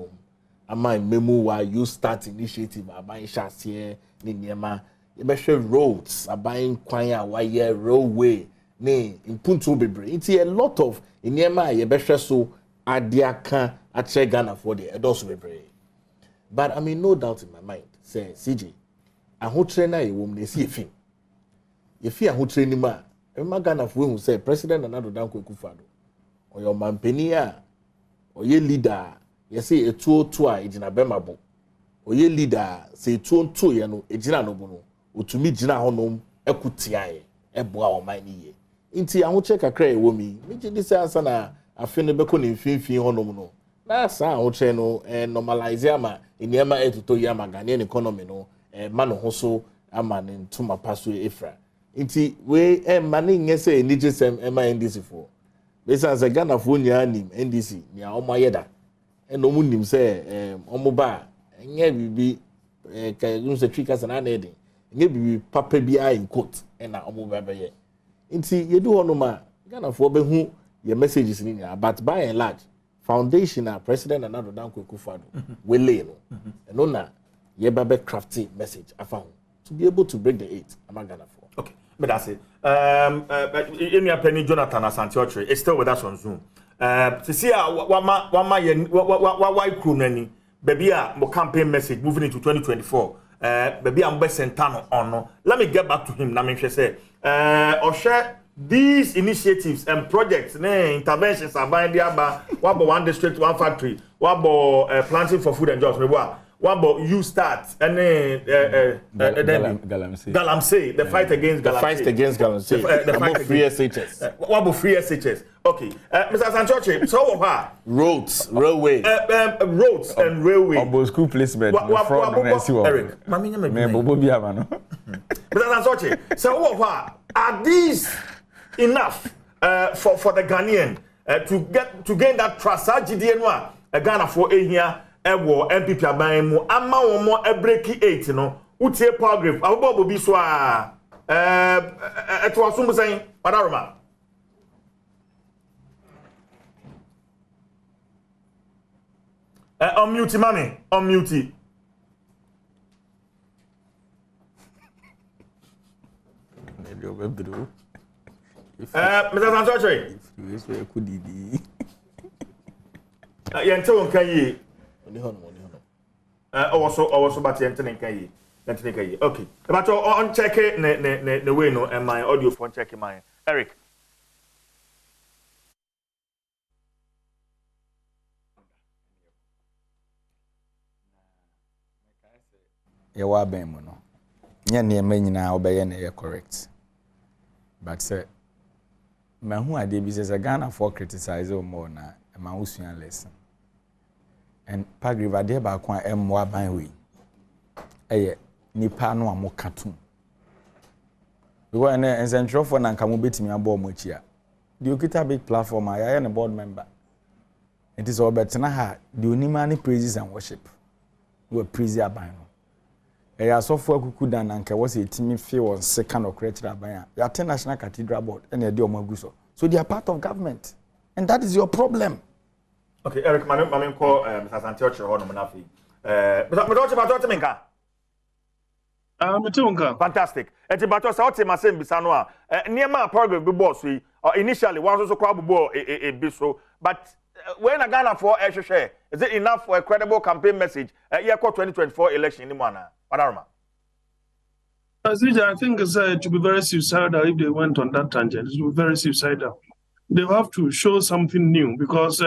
Ama memo wa you start initiative buying chassis ni niema. You better share roads buying kwanya wire railway ne impuntu bebre. It's a lot of niema you better so adiaka at Ghana for the adults we pray. But I mean, no doubt in my mind, say, CJ, I who trainer a woman, they see a film. If you are who training ma, a Ghana for who say, President and Adom Kufuado, or your mampenia, or your leader, you say a 202 in a bemabo, or your leader, say 202, you know, a Jina Nobono, or to me Jina Honum, a Kutiae, a boa or my knee. Inti, I will check a cray woman, making this answer now. I feel the becon in fin honomo. That's how channel and normalize yama in yama to yama Ghanaian economy no man also a man in Tuma Pasu Efra. Inti we manning yes a niches NDC for. This as a Ghana for nim NDC near Omayeda. And no moon say Omoba and yeah be use the trickers and adding. Maybe Papa BI in court and now Omoba. Inti you do onoma Ghana for be who your messages in here, but by and large, foundation President and Adom Kufuado will lay no. And ona ye babe crafty message I found to be able to break the 8 among Ghana for. Okay, but that's it. In your penny Jonathan Asante is still with us on Zoom. To see why crew nani baby mo campaign message moving into 2024. Baby I'm best sentano on no. Let me get back to him. Na me say Oshe these initiatives and projects, interventions are buying the aba. What about one district, one factory? What about planting for food and jobs? What about you start and Galamsey, the fight against Galamsey. The fight against Galamsey. The fight free SHS. What about free SHS? Okay, Mr. Sanchoche, so what? Roads, railway. Roads and railway. Or school placement. Eric, Mr. Sanchoche, so what? Are these enough for the Ghanaian to gain that trust? GDNwa Ghana for a year. Ewo MPP aban mu ama wo mo breaki 8 no utie paragraph abobo bi so a eto asum sen padaroma unmute mami unmute Mr. Santoche yente won kan yi also but okay. But on check it the way no and my audio phone check my Eric. You are being mono. Nya near now obey na correct. But sir, man who I did business a Ghana for criticize or more na a man lesson. And Pagriva de ba kwa emwa banwe eye nipa no amokatum because na central for na nka mo betimi abo mo chia the okita big platform I am a board member. It is all better ha the onimani praises and worship we praise aban no eye asofo akuku dan na nka was etimi feel on second or creature aban ya attend national cathedral board and e de omaguso so they are part of government and that is your problem. Okay, Eric, my call Mr. Santoche ho no nafi. But menka. Fantastic. Eti bato sa ote masem bisa no a niema program be boss we initially was so crowd bo e be so but when a Ghana for share is it enough for a credible campaign message year 2024 election in Mana? Padaroma. I think it's to be very suicidal if they went on that tangent. It would be very suicidal. They have to show something new because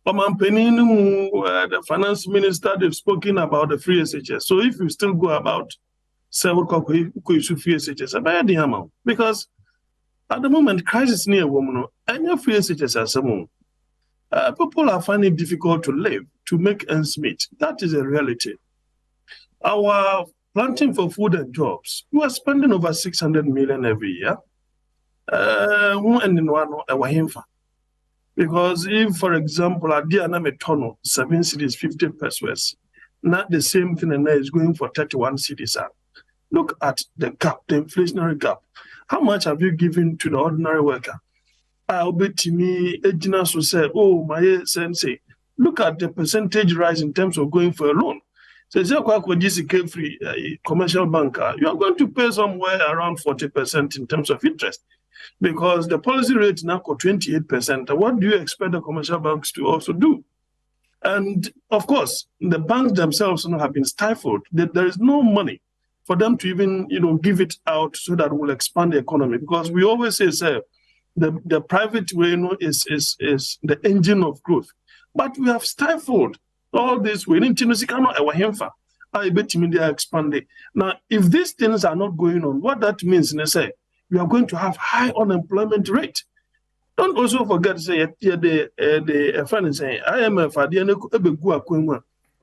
the finance minister, they've spoken about the free SHS. So if you still go about several free SHS, because at the moment, crisis near woman, and free SHS as someone. People are finding it difficult to live, to make ends meet. That is a reality. Our planting for food and jobs, we are spending over 600 million every year. Because if, for example, a Diana Metono, 7 cities, 50 pesos, not the same thing, and is going for 31 cities. Look at the gap, the inflationary gap. How much have you given to the ordinary worker? I'll bet to me, Eginas will say, oh, my sensei, look at the percentage rise in terms of going for a loan. So, GCK free commercial banker, you are going to pay somewhere around 40% in terms of interest. Because the policy rate now for 28%. What do you expect the commercial banks to also do? And of course, the banks themselves have been stifled. There is no money for them to even give it out so that we'll expand the economy. Because we always say, the private way is the engine of growth. But we have stifled all this. We need to I bet you they are expanding. Now, if these things are not going on, what that means, say, we are going to have high unemployment rate. Don't also forget, say, the friend saying, IMF,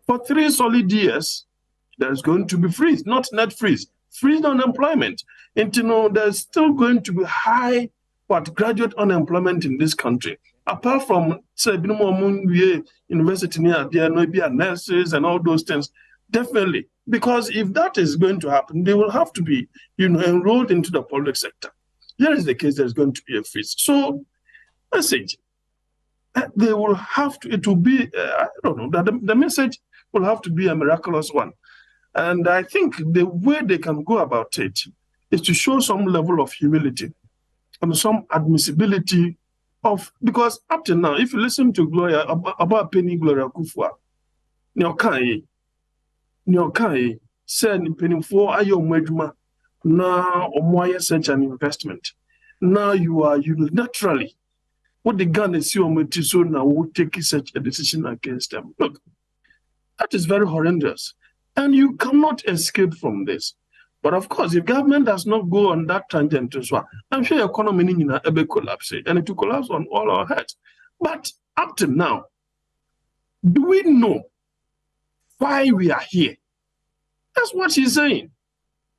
for 3 solid years, there's going to be freeze, not net freeze, freeze unemployment. And there's still going to be high, graduate unemployment in this country. Apart from, say, university near there, maybe nurses and all those things, definitely. Because if that is going to happen, they will have to be, enrolled into the public sector. Here is the case, there's going to be a freeze. So, message, they will have to, it will be, I don't know, the message will have to be a miraculous one. And I think the way they can go about it is to show some level of humility and some admissibility of, because up to now, if you listen to Gloria, about Penny Gloria Kufwa, Nyokai, said in Penny 4 Ayo Meduma, Now, Omoya such an investment. Now you are unilaterally. What the Ghana see on so now will take such a decision against them. Look, that is very horrendous. And you cannot escape from this. But of course, if government does not go on that tangent as well, I'm sure the economy will collapse, and it will collapse on all our heads. But up to now, do we know why we are here? That's what she's saying.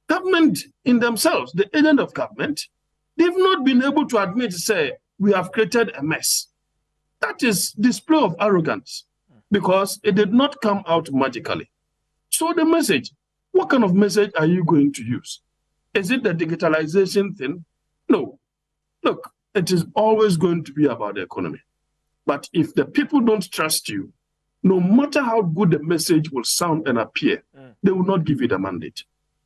Government in themselves, the agent of government, they've not been able to admit, say, we have created a mess. That is display of arrogance because it did not come out magically. So the message, what kind of message are you going to use? Is it the digitalization thing? No. Look, it is always going to be about the economy. But if the people don't trust you, no matter how good the message will sound and appear, they will not give you the mandate.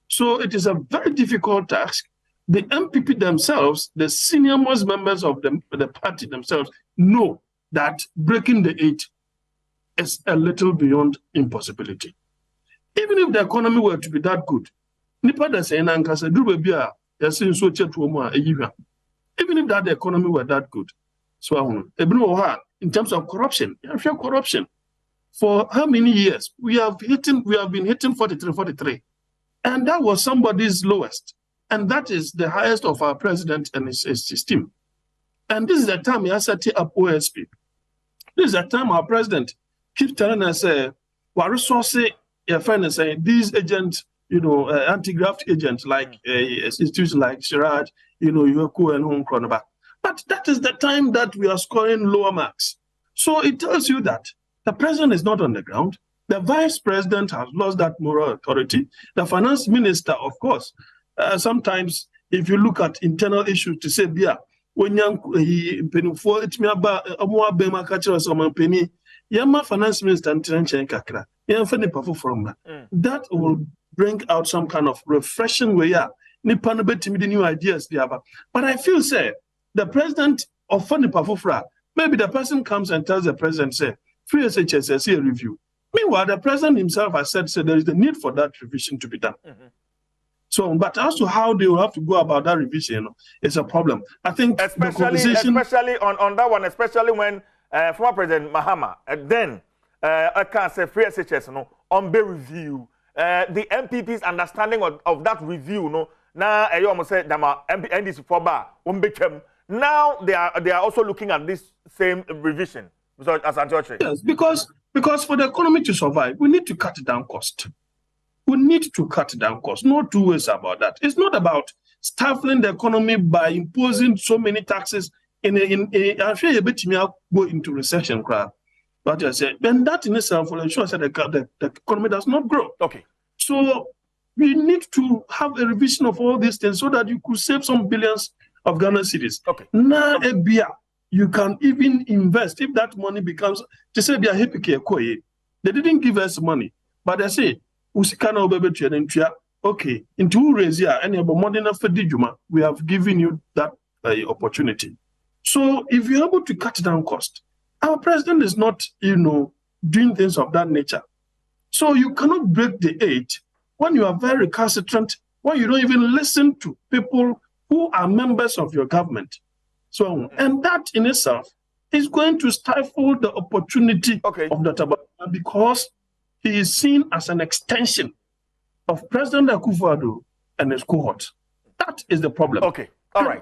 So it is a very difficult task. The MPP themselves, the senior most members of the party themselves, know that breaking the 8 is a little beyond impossibility. Even if the economy were to be that good, even if that economy were that good, so in terms of corruption, corruption. For how many years? We have been hitting 43. And that was somebody's lowest. And that is the highest of our president and his team. And this is the time he has set up OSP. This is the time our president keeps telling us, these agents, anti-graft agents like institutions like Shiraj, Yoko and Hong Kong. But that is the time that we are scoring lower marks. So it tells you that the president is not on the ground. The vice president has lost that moral authority. The finance minister, of course, sometimes if you look at internal issues to say, when finance minister that will bring out some kind of refreshing way. New ideas. But I feel, say, the president of maybe the person comes and tells the president, say, free SHSSC review. Meanwhile, the president himself has said there is the need for that revision to be done. So, but as to how they will have to go about that revision, it's a problem. I think especially on that one, especially when former President Mahama then I can't say free SHS on Bay review, the MPP's understanding of that review, now you almost said NDC for bar now they are also looking at this same revision. Yes, because for the economy to survive, we need to cut down cost. We need to cut down costs. No two ways about that. It's not about stifling the economy by imposing so many taxes. I'm sure you go into recession, but I said, then that in itself will ensure that the economy does not grow. Okay. So we need to have a revision of all these things so that you could save some billions of Ghana cedis. Okay. Now, you can even invest if that money becomes to say they didn't give us money, but they say okay, into raise we have given you that opportunity. So if you're able to cut down cost, our president is not, doing things of that nature. So you cannot break the 8 when you are very recalcitrant, when you don't even listen to people who are members of your government. So, and that in itself is going to stifle the opportunity of the Tabata because he is seen as an extension of President Akufo-Addo and his cohort. That is the problem. Okay, all right.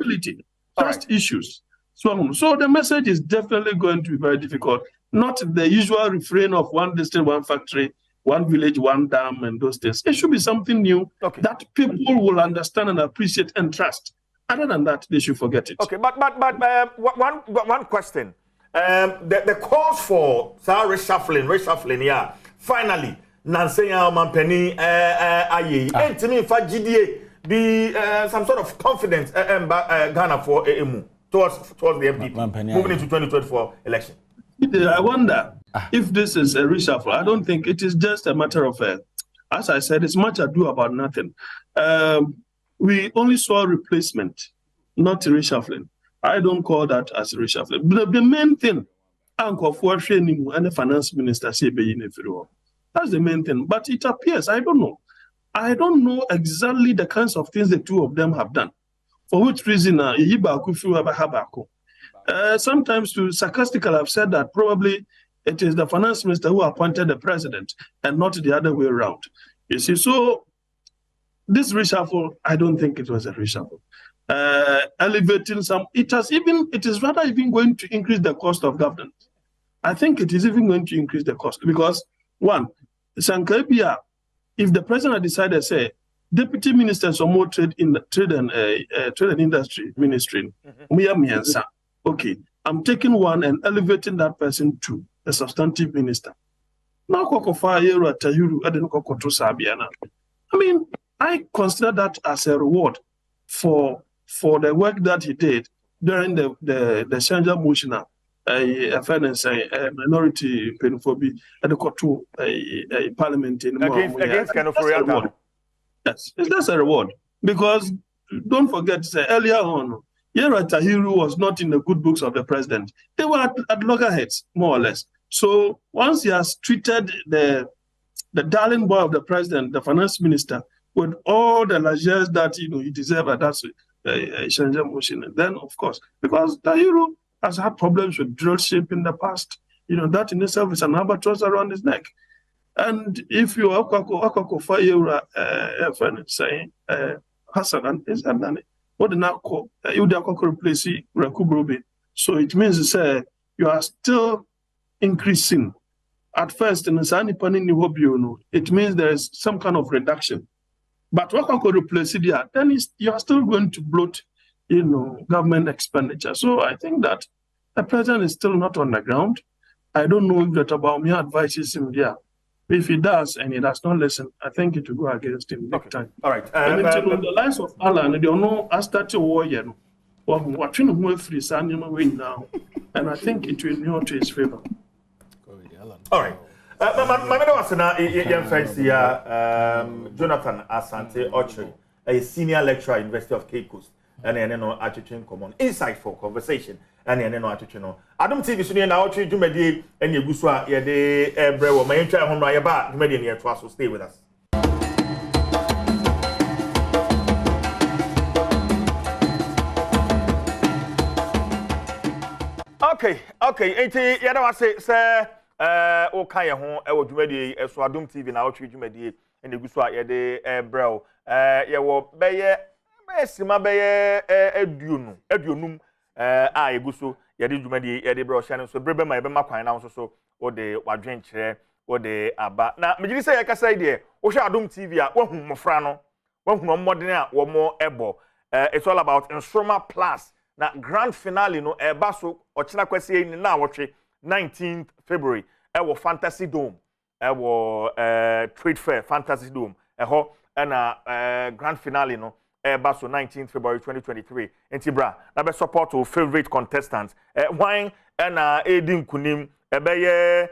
Trust issues. So the message is definitely going to be very difficult. Not the usual refrain of one district, one factory, one village, one dam, and those things. It should be something new that people will understand and appreciate and trust. Other than that, they should forget it. Okay, but one question. The calls for reshuffling, yeah. Finally, Nansenya Mampeni aye. And to me, for GDA be some sort of confidence Ghana for EMU towards the MPP moving into 2024 election. I wonder if this is a reshuffle. I don't think it is just a matter of, as I said, it's much ado about nothing. We only saw replacement, not reshuffling. I don't call that as reshuffling. The main thing, Uncle for training and the finance minister say that's the main thing. But it appears, I don't know. I don't know exactly the kinds of things the two of them have done. For which reason, sometimes to sarcastically have said that probably it is the finance minister who appointed the president and not the other way around. You see, so this reshuffle, I don't think it was a reshuffle. Elevating some, it is rather even going to increase the cost of governance. I think it is even going to increase the cost because one, Sankabia, if the president decided, say, deputy ministers or more trade and industry ministry, okay, I'm taking one and elevating that person to a substantive minister. Now, I mean, I consider that as a reward for the work that he did during the Shanja motion, fairness, minority xenophobia, and the court to a parliament in against xenophobia. Yes, that's a reward because don't forget, earlier on, Yera Tahiru was not in the good books of the president. They were at loggerheads, more or less. So once he has treated the darling boy of the president, the finance minister, with all the largesse that he deserved at that Shanja motion, and then of course, because Tahiru has had problems with drillship in the past, that in itself is an albatross around his neck. And if you are saying Hassan and Isandani, what the now call you replace Rakubrobe. So it means to say you are still increasing. At first, in the it means there is some kind of reduction. But what can replace it there? Then you are still going to bloat, government expenditure. So I think that the president is still not on the ground. I don't know if that about me advises him there. If he does and he does not listen, I think it will go against him big time. All right. And on the lines of Allah, they don't know I start to war yet. Well, watching him free win now, and I think it will be to his favor. All right. My young friends here, Jonathan Asante Ochoy, a senior lecturer at University of Cape Coast, and then Atchison Common, insightful conversation. And then Adom TV so Nnawotwi Jumedi and Yeguswa Yede Brewo my entire home right about Jumedi near to us, so stay with us. Okay, enti yada wase say o kan ye ho e wo Jumedi so Adom TV Nnawotwi Jumedi and Yeguswa Yede Brewo ye wo beye sima beye eduonum eguso yede dwumadi yede bro hye so brebe ma yebe makwan na so o de wadwen kire o de aba na megiri say yakasa ide wo hwe Adom TV a wahu mofra no wahu modern a wo mo ebo it's all about Instroma Plus na grand finale no eba so ochina kwase ni na wotwe 19th February wo Fantasy Dome wo trade fair Fantasy Dome ho na grand finale no baso 19th February 2023 entibra na be support our favorite contestants wine na edin kunim ebeye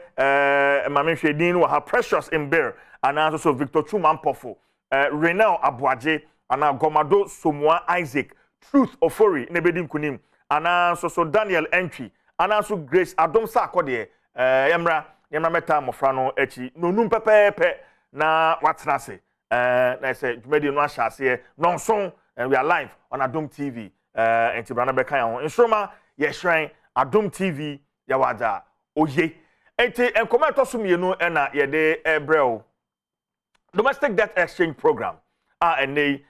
mamehwedin wa ha Precious Imber and also Victor Chumampofo Renel Abuaje and Gomado Somwa Isaac Truth Ofori na bedin kunim and also Daniel Entry and also Grace Adom Sakode yemra meta mofra no echi nonum pepepe na watnase na say Jumedi no ahase no so and we are live on Adom TV enti brana be kan ho Instroma ye hran Adom TV ya wada oye enti enkoma to so mienu na ye de ebrel domestic debt exchange program ene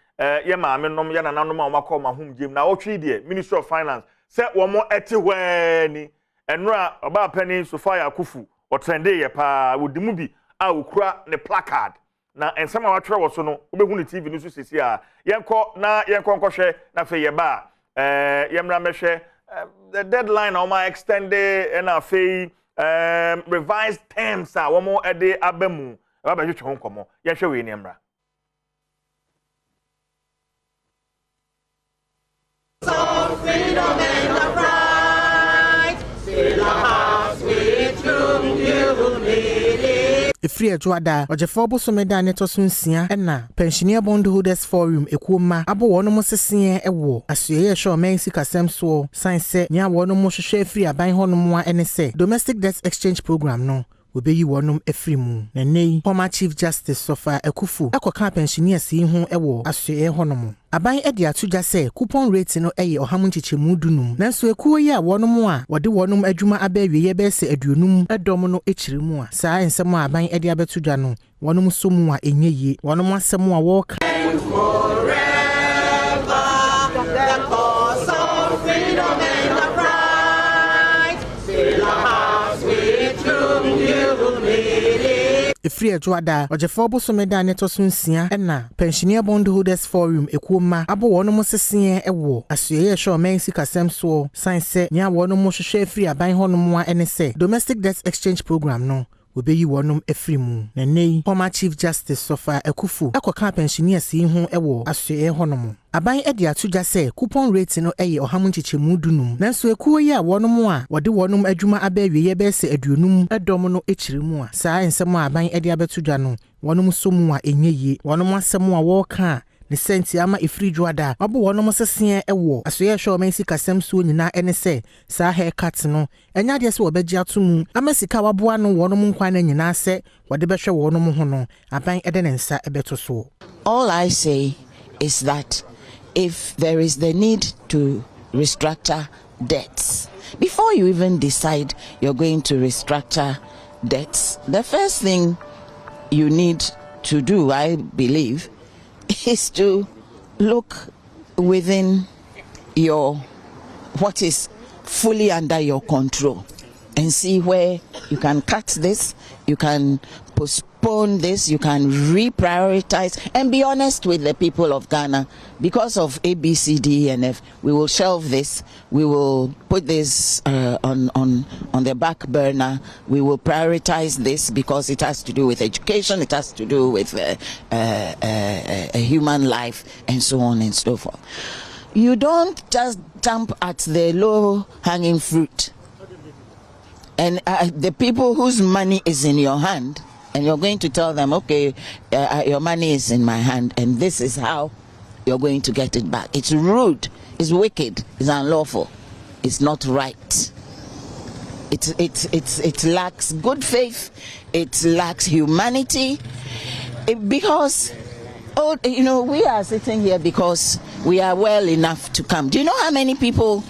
ye maame nom ya nananom a makọ ma home game na otwi de Ministry of Finance say wo mo eti hwani enra oba pani Sofia Akufu o trende ye pa wodimu bi a okura ne placard na ensama watwere wo so no obehu ne TV no so sesi a yenko nkɔhwɛ na fe ye ba yemra mehwɛ the deadline on my extended and a fee revised terms a wo mo ede abamu ba ba hwehwe ho nkomo yehwɛ we ne mra freedom and the right still a house with whom you need. Free Juada, or Jeffobo Someda Netosunsia, and na Pensioner Bondholders Forum, Ekuma, Abo Wonomosia, a war, as you show Macy Casem so, Science, Nya Wonomo share free a buying Honomoa NSA, Domestic Debt Exchange Program, no. obeyi wɔnom afiri mu. Na nei former Chief Justice Sofa Ekufu ekoka pensioners yi ho ewo asoe honom. Aban edi atoja se coupon rate no eye ɔham nchichemu dunum. Nanso ekuo yi a wɔnom a wɔde wɔnom adwuma abawie ye be se aduonum edom no ekyiri mu a saa ensɛm a aban edi abetodwa no wɔnom so mu a enye yi wɔnom asɛm a wɔka Free Edwada, Ojefo Bosomeda Netosunsia, Enna, Pensioner Bondholders Forum, Ekuma, Abo Wonomosesia, Ewo, Asuye Shaw Mensi Kasem so, Science, Nya Wonomoshe free a buying Honomwa NSA, Domestic Debt Exchange Program, no. Obeyi wɔnom afiri mu. Na nei former Chief Justice Sofa Ekufu ekoka pensioners yi ho ewo asoe honom. Aban edi atoja se coupon rate no eye ɔham nchichemu dunum. Nanso ekuo yi a wɔnom a wɔde wɔnom adwuma abawie ye be se aduonum edom no ekyiri mu a saa ensɛm a aban edi abetodwa no wɔnom so mu a enye yi wɔnom asɛm a wɔka ne senti ama ifri dwada abo wɔnom sesea ewo asoye hwe mensi kasem so nyina ene se saa haircut no enya de se wɔbɛgye atomu ama sika waboa no wɔnom nkwa na nyina se wɔde bɛhwɛ wɔnom ho no aban ede ne nsa ebeto so. All I say is that if there is the need to restructure debts, before you even decide you're going to restructure debts, the first thing you need to do, I believe, is to look within your what is fully under your control and see where you can cut this, you can postpone this, you can reprioritize, and be honest with the people of Ghana. Because of A, B, C, D, E, and F, we will shelve this, we will put this on the back burner, we will prioritize this because it has to do with education, it has to do with a human life, and so on and so forth. You don't just jump at the low-hanging fruit. And the people whose money is in your hand, and you're going to tell them, okay, your money is in my hand, and this is how you're going to get it back. It's rude, it's wicked, it's unlawful, it's not right. It lacks good faith, it lacks humanity, because we are sitting here because we are well enough to come. Do you know how many people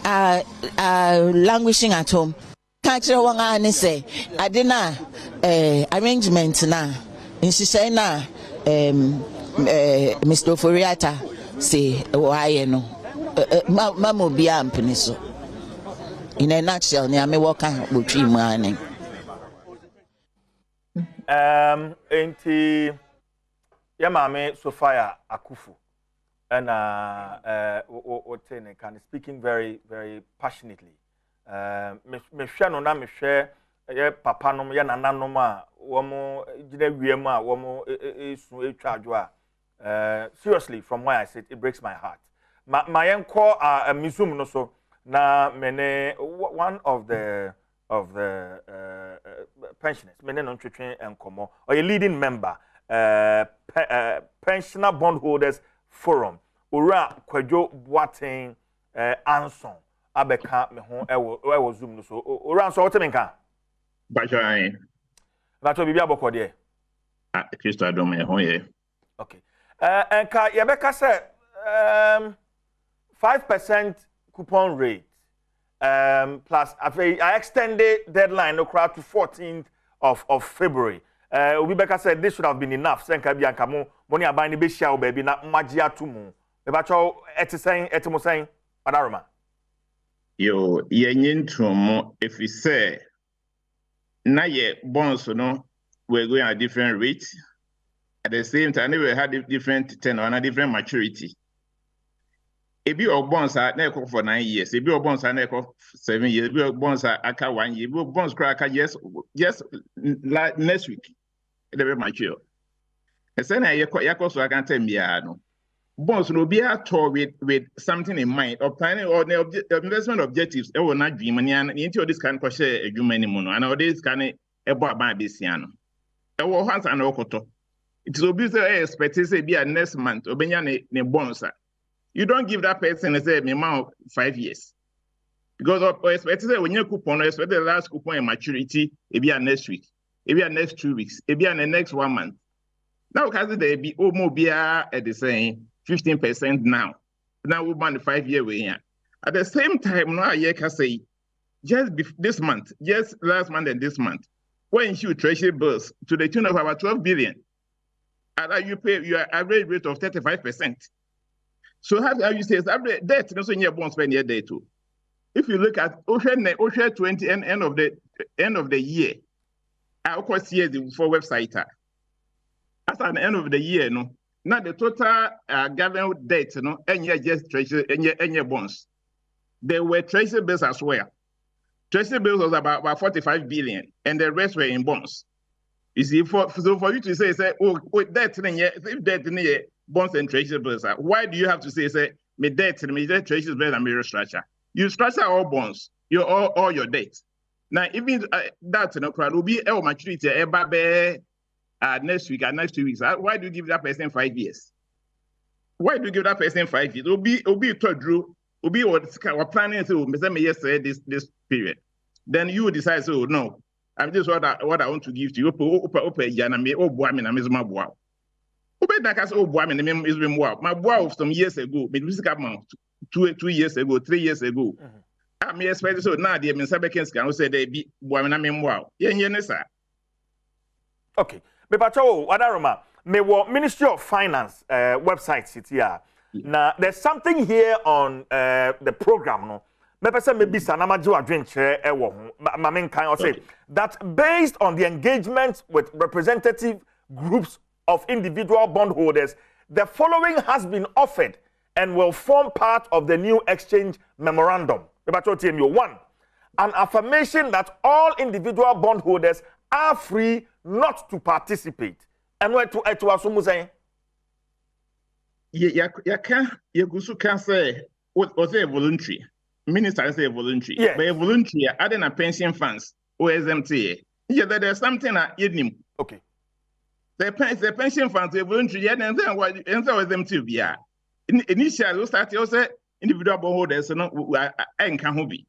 are languishing at home? Catch one say, I didn't arrangement na in na Mr. Foriata say why no mamo bia ampini so. In a nutshell, ni ame waka botwi mu anen. Enti ya mame Sophia Akufu and can speaking very very passionately. Me hwe no na me hwe ye papa nom ye nananom a wo mo gina wiem a wo mo esu etwa adwo a seriously from where I sit it breaks my heart. My enko misum no so na mene one of the pensioners mene no twetwe enkomo or a leading member pensioner bondholders forum ora kwadwo boaten anson abeka me ho ewo zoom no so ora so wote menka bajoy bato bibia bokode Kristo adom e ho ye okay enka ye beka say 5% coupon rate plus I extended deadline no crowd to 14th of February. Obi beka said this should have been enough. Senka bi anka mo money aban ni be share o baby na magia atumu. E ba cho etimo saying adaroma. Yo yenyin tumo if we say na ye bonds no we're going at different rates at the same time we had different tenor and a different maturity. If your bonds are never for 9 years, if your bonds are never 7 years, if your bonds are aka 1 year, if your bonds crack yes next week, they will mature. And then I so I can tell me no bonds will be at all with something in mind or planning or the investment objectives. I will not dream and into this kind of share a human mono and all this kind of about my bisiano. I will once an okoto. It will be the expectation be a next month or be ne bonds. You don't give that person, say, me 5 years. Because of expected when you coupon, expect the last coupon maturity, maybe next week, maybe next 2 weeks, maybe the next 1 month. Now, because they be mobile at the same 15% now. Now we want the 5-year way. At the same time, now I can say just this month, just last month and this month, when you treasury bills to the tune of about 12 billion, and you pay your average rate of 35%. So how you say debt also in your bonds spend your day too. If you look at Ocean 20 and end of the year, I of course see the for website. At the end of the year, no, now the total government debt, no, and you just treasury and your bonds. There were treasury bills as well. Treasury bills was about 45 billion, and the rest were in bonds. You see, for you to say debt in here, bonds and treasury bills. Why do you have to say me debt treasury bills and me restructure? You structure all bonds, all your debt. Now, even that will be maturity next week or next 2 weeks. Why do you give that person 5 years? Why do you give that person 5 years? It'll be through. Will be what we're planning to this period. Then you decide, so no, I'm just what I want to give to you. My boy some years ago, but 2 years ago, 3 years ago. I'm expecting so now the Mensabekins can say they be wow. Okay. Bepacho, Wadaroma, me Ministry of Finance website here. Now, there's something here on the program, no? Maybe Sanamajo adventure Mamin can say that based on the engagement with representative groups of individual bondholders, the following has been offered and will form part of the new exchange memorandum. 1, an affirmation that all individual bondholders are free not to participate. And where to assume You can say what say voluntary. Minister say voluntary. Yeah. But voluntary, adding a pension funds, OSMT. Yeah, there's something that you okay. The pension funds, the voluntary, and then what OSMT be. Initially, we started also individual bondholders, and can be.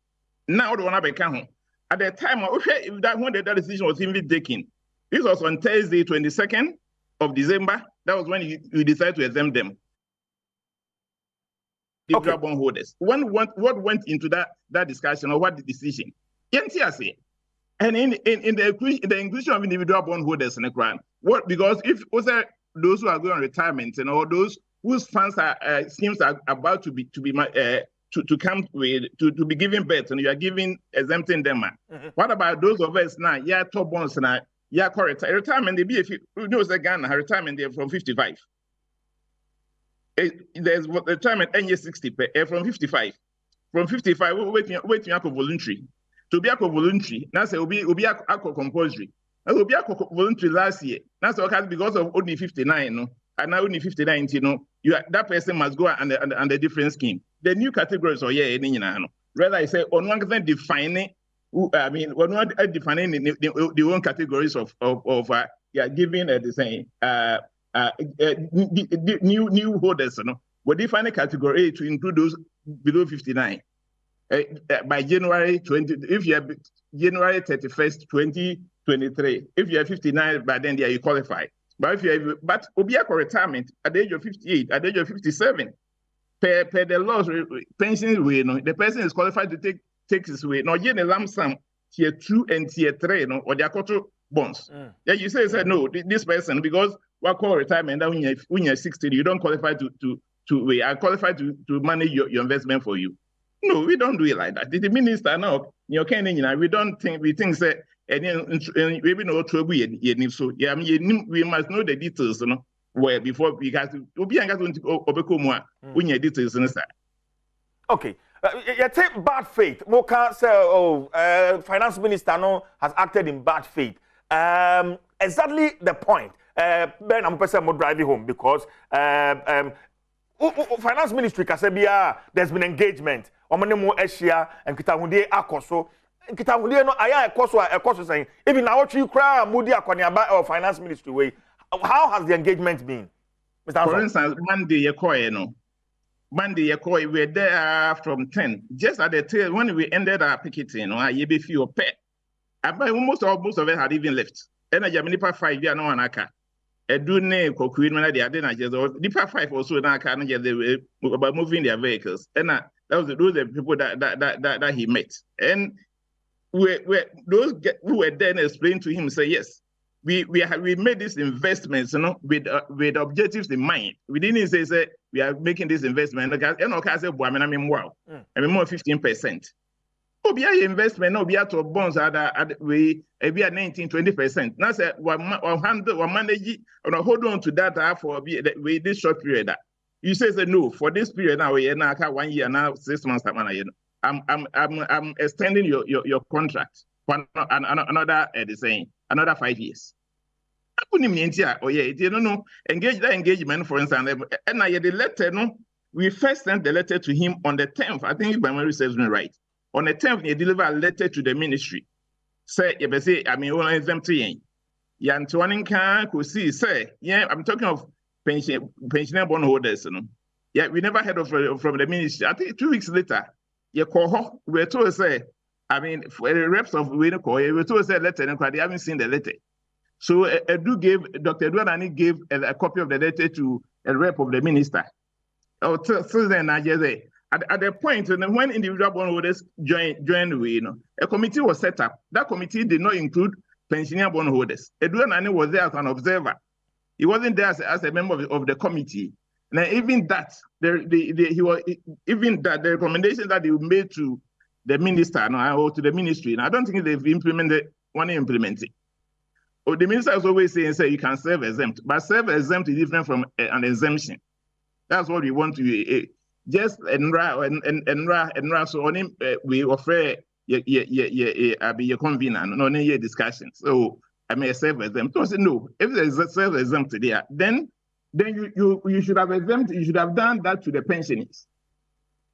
Now, the one can at the time, if that when that decision was even taken, this was on Thursday, 22nd of December. That was when you decided to exempt them. Okay. Bondholders. What went into that discussion or what the decision? And in the inclusion of individual bondholders in the ground, what because if also those who are going on retirement and all those whose funds are schemes are about to be come with to be given birth and you are exempting them. What about those of us now? Yeah, top bonds now. Yeah, correct. Retirement they be if you know the Ghana retirement they're from 55. There's retirement and 60 from 55. From 55, waiting up voluntary. To be a voluntary, now say will be a compulsory. That will be a voluntary last year. That's okay because of only 59, no, and now only 59, you know, that person must go under different scheme. The new categories are rather I say on one can define it. I mean, we're not defining the own categories of giving the same new holders. No, we're defining category A to include those below 59. By January 20, if you are January 31st, 2023, if you are 59, by then you qualify. But if you have, but Obiako retirement at the age of 58, at the age of 57, per the laws pension way, no, the person is qualified to take his way. Now, you a lump sum tier 2 and tier 3, no, or the Akoto bonds. Yeah, you say no, this person because what call retirement that when you're 60, you don't qualify to we are qualified to manage your investment for you. No, we don't do it like that. The minister now, we don't think we think that we know trouble. So yeah, we must know the details, no, where before because we be going to overcome when your details inside. Okay. You take bad faith. Moka say, finance minister no has acted in bad faith. Exactly the point. Ben, I'm person more driving home because finance ministry kasebia there's been engagement. Omonemo Asia and Kitahunde Akoso. Kitahunde no aya ekoso saying even Nnawotwi Yi kra mudi akwaniaba or finance ministry way. How has the engagement been? Mr. For instance, Monday you call no. Monday, we were there from 10. Just at the tail, when we ended our picketing, I be few pet. Most of us had even left. And I jammed 5 years, no one aka. A do name Coqueen when I did, I just Nipa 5 also now can get about moving their vehicles. And that was those the people that he met. And those who were then explained to him say, yes, we made these investments, with objectives in mind. We didn't say we are making this investment. And okay, I said, I mean, wow, I mean more 15%. Obia investment, no, be to bonds we be at 19-20%. Now say one manage or hold on to that for this short period. You say no for this period now. We now 1 year now 6 months. I'm extending your contract for another another 5 years. I couldn't mean you know engage that engagement for instance. And I the letter no. We first sent the letter to him on the 10th. I think if my memory serves me right. On the 10th, he delivered a letter to the ministry. Say, I mean, all exempt. Yantuanin can could see, say, yeah, I'm talking of pensioner bondholders. Yeah, we never heard of from the ministry. I think 2 weeks later, we were told say, I mean, for the reps of we were told say letter, and they haven't seen the letter. So Dr. Edward gave a copy of the letter to a rep of the minister. So then I just say. At the point when individual bondholders joined, a committee was set up. That committee did not include pensioner bondholders. Edward Nani was there as an observer. He wasn't there as a member of the committee. Now, even that, the recommendations that they made to the minister or to the ministry, I don't think they've want to implement it. Or the minister is always saying, you can serve exempt, but serve exempt is different from an exemption. That's what we want to. Just Enra, so on him, we offer your convener, no discussion. So I may serve exempt. So I said, no, if there is a serve exempt there, then you should have exempt, you should have done that to the pensioners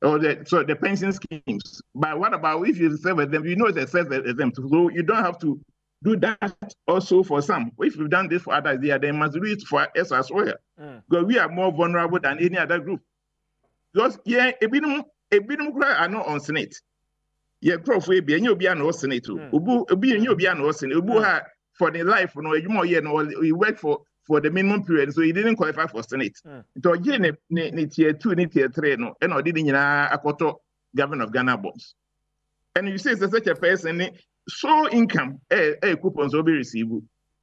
or the pension schemes. But what about if you serve exempt? You know it's a serve exempt, so you don't have to do that also for some. If you've done this for others, they must do it for us as well. Because we are more vulnerable than any other group. Because a bit are not on Senate. Yeah, Prof. Be and you'll be an Senate too. You'll be an Senate. For the life, you work for the minimum period, so he didn't qualify for Senate. So tier 2, tier 3, no, and I didn't akoto governor of Ghana bonds. And you say such a person, so income coupons will be received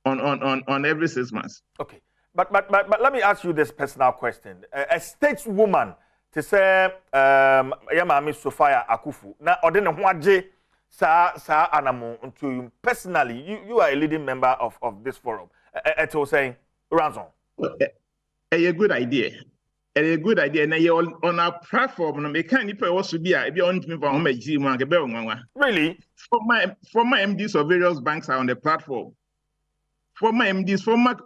on every 6 months. Okay, but let me ask you this personal question. A stateswoman. To say, Yamami Sophia Akufu. Now, Odene Huaje, Sa Anamo, to you personally, you are a leading member of this forum. It was saying, Ransom. A good idea. A good idea. Now, you're on our platform, we can't also be on really? Former MDs of various banks are on the platform. Former MDs, former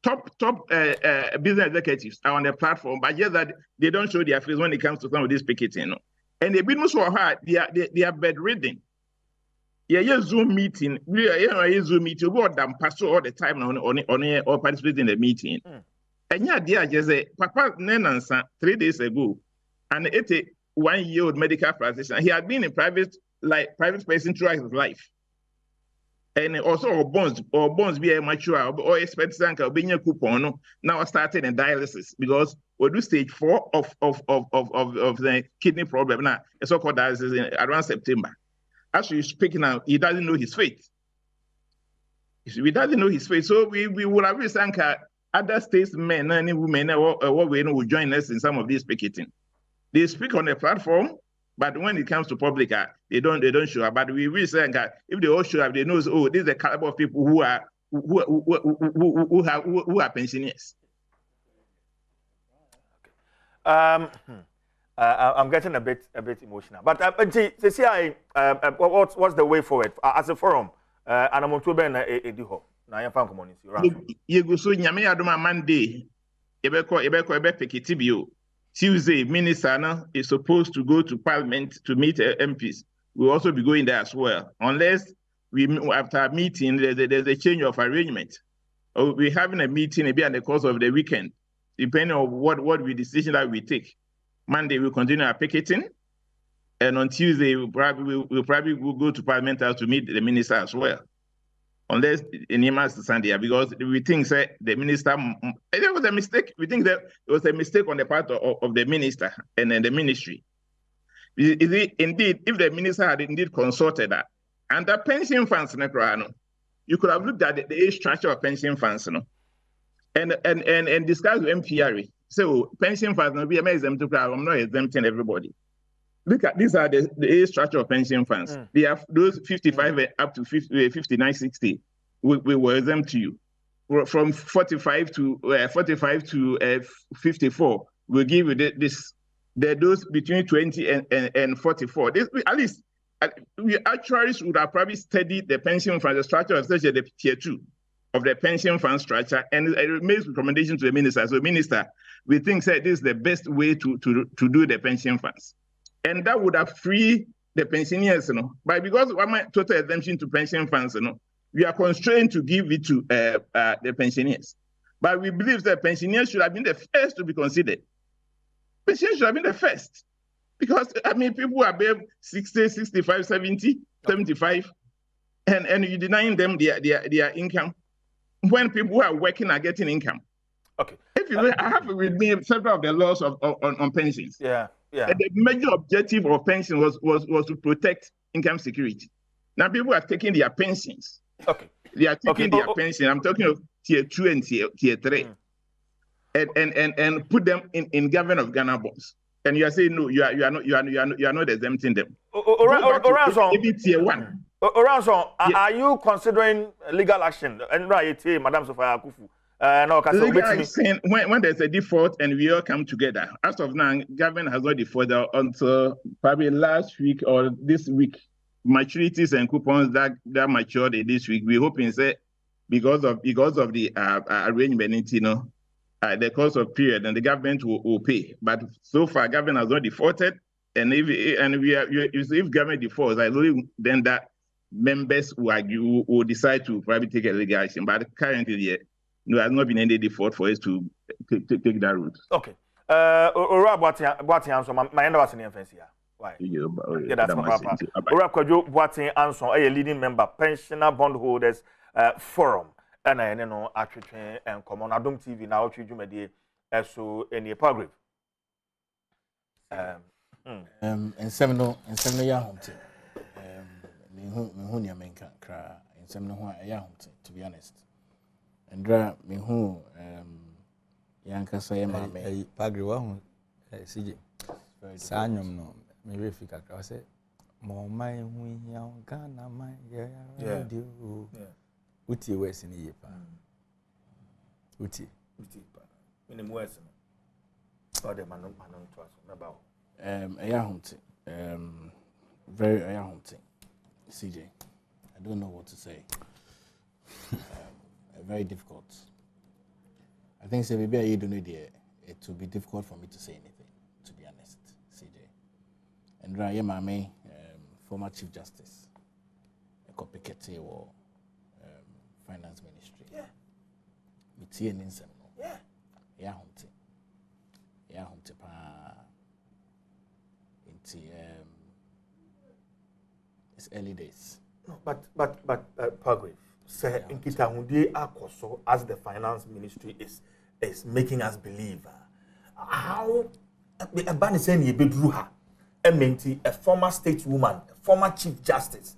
top business executives are on the platform, but just that they don't show their face when it comes to some of this picketing. And they've been so hard, they are bedridden. Yeah, Zoom meeting. Zoom meeting. We them pass all the time or participate in the meeting. And yeah, they are just a Papa Nenansa 3 days ago, and 81-year-old medical practitioner. He had been in private person throughout his life. And also bonds be mature or expect to be a coupon now started in dialysis because we do stage 4 of the kidney problem now. It's so-called dialysis around September. As we speak now, he doesn't know his fate. He doesn't know his fate. So we will have other statesmen and women what we know will join us in some of these picketing. They speak on the platform. But when it comes to public, they don't show up. But we will say that if they all show up, they know, oh, this is the caliber of people who are pensioners. I'm getting a bit emotional. But see, what's the way forward as a forum? And I'm to Ben Ediho. Now you found community. You go so nyame adoma Monday. Ebe pick Tuesday, Minister is supposed to go to Parliament to meet MPs. We'll also be going there as well, unless after a meeting there's a change of arrangement. Or we're having a meeting maybe in the course of the weekend, depending on what decision that we take. Monday, we'll continue our picketing. And on Tuesday, we'll probably go to Parliament House to meet the minister as well. Unless any master Sunday, because we think that the minister, there was a mistake. We think that it was a mistake on the part of the minister and then the ministry. Indeed, if the minister had indeed consulted that, and the pension funds, you could have looked at the age structure of pension funds, and discussed with MPRA. So pension funds will be exempt to I'm not exempting everybody. Look at these are the age structure of pension funds. They have those 55 up to 59, 60. We were exempt to you. From 45 to 54, we'll give you this. Those between 20 and 44. This, at least we actuaries would have probably studied the pension fund, the structure of such the tier 2 of the pension fund structure, and it makes recommendation to the minister. So, minister, we think that this is the best way to do the pension funds. And that would have freed the pensioners, But because of my total exemption to pension funds, we are constrained to give it to the pensioners. But we believe that pensioners should have been the first to be considered. Pensioners should have been the first. Because, people are above 60, 65, 70, 75, and you're denying them their income when people who are working are getting income. Okay. If you I have with me several of the laws on pensions. Yeah. And the major objective of pension was to protect income security. Now people are taking their pensions. Okay. They are taking their pension. I'm talking of tier 2 and tier 3. And put them in government of Ghana bonds. And you are saying no, you are not exempting them. Maybe tier 1. Are you considering legal action? And right, Madam Sophia Akufu. Legal action when there's a default and we all come together. As of now, government has not defaulted until probably last week or this week. Maturities and coupons that matured this week. We're hoping that because of the arrangement, the cost of period and the government will pay. But so far, government has not defaulted, and if government defaults, then that members will decide to probably take a legal action. But currently, there has not been any default for us to take that route. Okay. My end was in the offense here. Why? Yeah, that's my papa. Ora Kwadwo Boateng Anson, a leading member, Pensioner Bondholders Forum. And I know atwetwe and come on Adom TV now Nnawotwi Yi so any paragraph. In seminal ya hunting. Me hu nya menka kra in seminal ho ya hunting, to be honest. And me hu yanka say ma me paragraph wa hu CJ. Sanyom no me refika kra say mo mai hu ya Ghana mai ya do. Uti west in the pa. Uti pa. In the west. Or the man to us about. Very hunting. CJ. I don't know what to say. Very difficult. I think say maybe I don't know it will be difficult for me to say anything, to be honest, CJ. And Raya Mame, former Chief Justice, a copycat or Finance Ministry. Yeah. Mitie ninsem no. Yeah. Ya hunte pa. Inti it's early days. No, but Paragraph say inkita hunde akoso as the Finance Ministry is making us believe how a ban is saying ye bedru ha a former stateswoman, a former Chief Justice.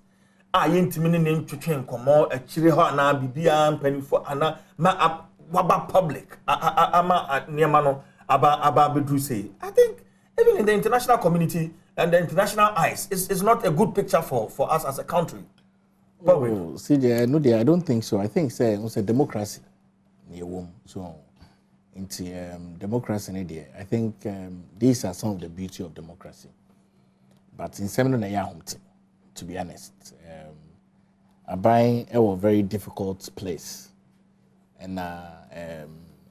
Yintimini name twetwen komo akire ho ana bibia mpanifo ana ma waba public ama niema no aba bedru say. I think even in the international community and the international eyes it's not a good picture for us as a country. Oh, CJ, I don't think so. I think say it's a democracy near womb. So into democracy in there. I think these are some of the beauty of democracy. But in seminal ya humte, to be honest, buying a very difficult place, and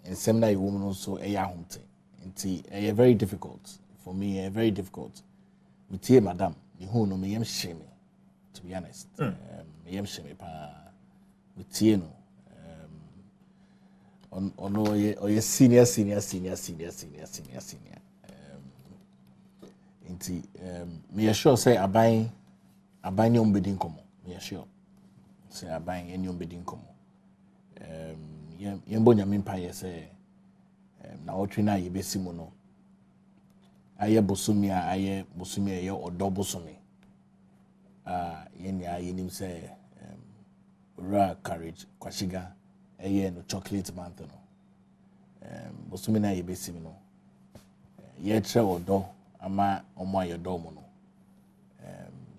in seminary women also a home thing. It's very difficult for me. Very difficult. Me tie madam, me who no me yam shame. To be honest, me yam shame pa. Me tie no. On ye senior. nti me sure say aban ne ombedi nkomo me sure say aban any ombedi nkomo yembo nyame mpa ye say Nnawotwi na yebesi mu no aye bosumi a aye bosumi ye odo bosumi yenya yenim say ra courage kwashiga aye no chocolate month no bosumi na yebesi mu no ye tre odo ama omo aye do mu no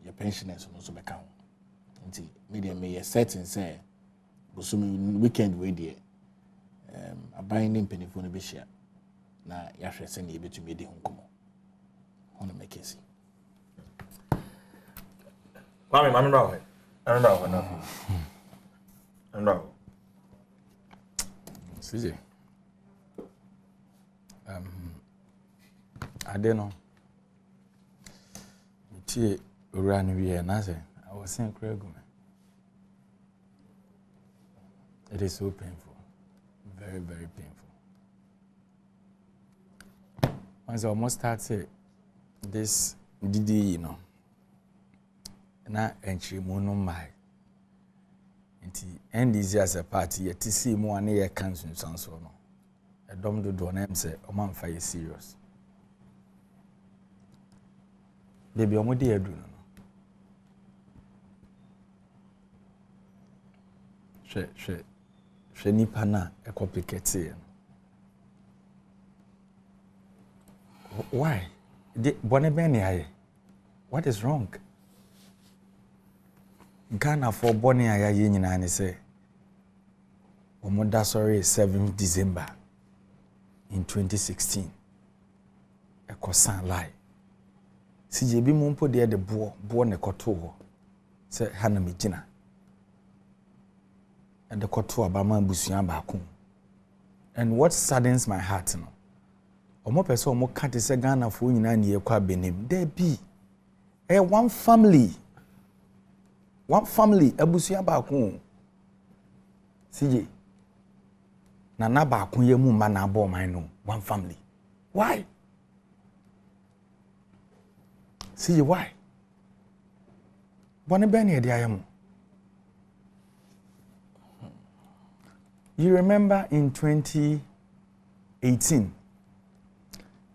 your pensioners no so beka ho nti media me ye certain say bosumi weekend we there aban ne mpanifo no behia na yahwe se ne yebetumi edi ho nkomo hono make it see Mami no no CJ ade no tie ora no wie na say I was saying Craig. It is so painful. Very, very painful. Once I almost started this DD, na entry mono my. And this as a party, yet to see more than a cancer and so on. A dom do name say, "O man, fire serious." Baby, I'm dear do no. She nipa na complicate. Why? What is wrong? Ghana for Bonnie Aya Nyina and say Omoda sorry 7th December in 2016. A croissant lie. CJB Mumpo de the boy ne koto say Hana Mijina. And the koto abama busuan baako. And what saddens my heart no. Omo pese omo kate se Ghana fo nyina ne ekwa benem. There be one family abusuan baako. CJ na baako ye mu ma na abo man no. One family. Why? CJ why? Bone be ne de ayemu. You remember in 2018,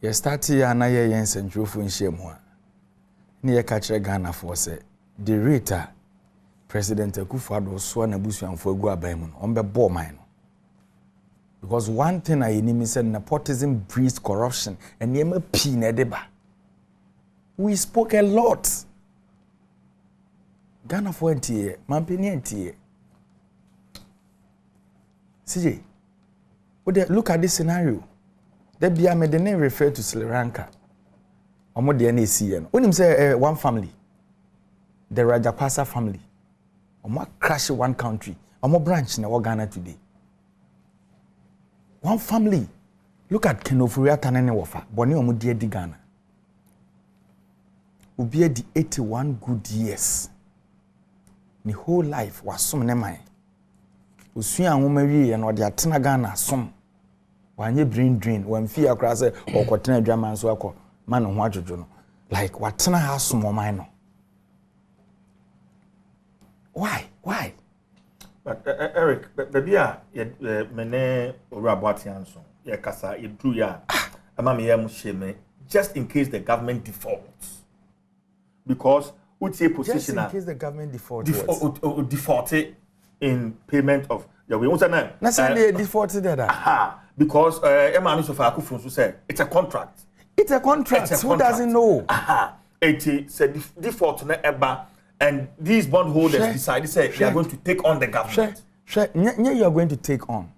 you started another year in Central Funshemwa. Near catcher Ghana for say the rate President Akufo-Addo sworn a bush and for Guabamun on the ball mine. Because one thing I enemy said nepotism breeds corruption and yema pina deba. We spoke a lot. Ghana for NTA, Mampini NTA. CJ, look at this scenario. There be a medene refer to Sri Lanka. Omo de na esi no. Onim say one family. The Rajapaksa family. Omo crash one country. Omo branch na Ghana today. One family. Look at Kenofuri Atanene Wofa. Boni omo de di Ghana. Obi di 81 good years. The whole life was some nemai. Usua anwumawie ye no de atena Ghana som wanye brain drain wan fi akra se okotena adwaman so akọ ma no ho adwojo no like watena ha som oman no. Why but Eric baby a mene Owurabatian so ye kasa ye dru ya ama me yam sheme just in case the government defaults because utie position just in case the government defaulted in payment of your way. Na say they defaulted that. Because Emmanuel Akufo so said it's a contract. It's a contract. Who doesn't know? It said default na eba and these bondholders decided say they are going to take on the government. You are going to take on.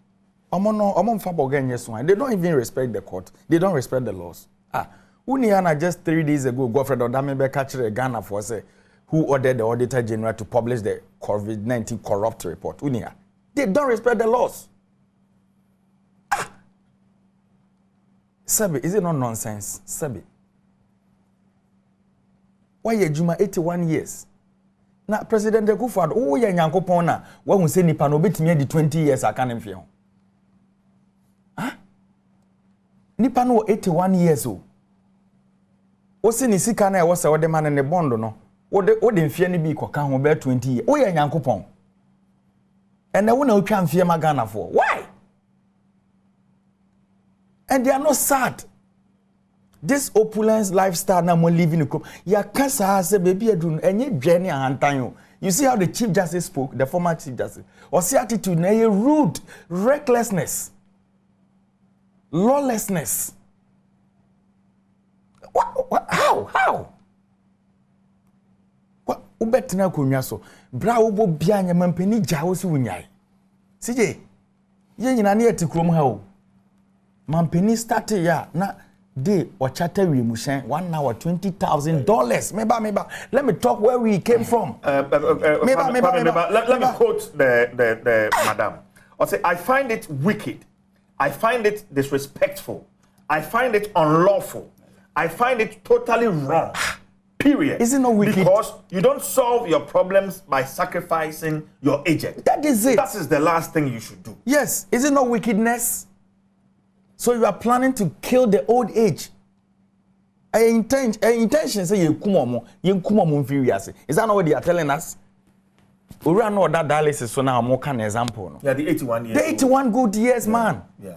They don't even respect the court. They don't respect the laws. Uniana just 3 days ago, Godfred Odamebe catched Ghana for say who ordered the Auditor General to publish the COVID-19 corrupt report. Unia. They don't respect the laws. Sabi, is it not nonsense? Sabi. Why ye Juma 81 years? Now, President Akufo-Addo, oh, ye nyankopon na, when we say nipa no betimi di 20 years aka ne mfe ho. Nipa no 81 years o. Osi ni sika na e wo se wo de man ne bond no. Wo de mfie ne bi koka ho be 20 years. Wo ye nyankopon. Ene wo na otwa mfie magana for. Why? And they are not sad. This opulence lifestyle now more living in ya kasa say baby adun enye dwene ahantan. You see how the Chief Justice spoke, the former Chief Justice. Or see attitude na rude, recklessness, lawlessness. How? What ubetina kunya so. Bra ubo bia nya mampani jawo si wunyai. CJ. Ye nyina na yetikrom ha o. Mampani start ya na day or chatter we mushen 1 hour $20,000. Meba. Let me talk where we came from. Let me quote the madam. I say I find it wicked. I find it disrespectful. I find it unlawful. I find it totally wrong. Period. Is it not wicked? Because you don't solve your problems by sacrificing your agent. That is it. That is the last thing you should do. Yes. Is it not wickedness? So you are planning to kill the old age. Intention say you kumomo mfiriase. Is that not what they are telling us? We run know that dialysis so now more can example. No? Yeah, the 81 years. The 81 good years, man. Yeah.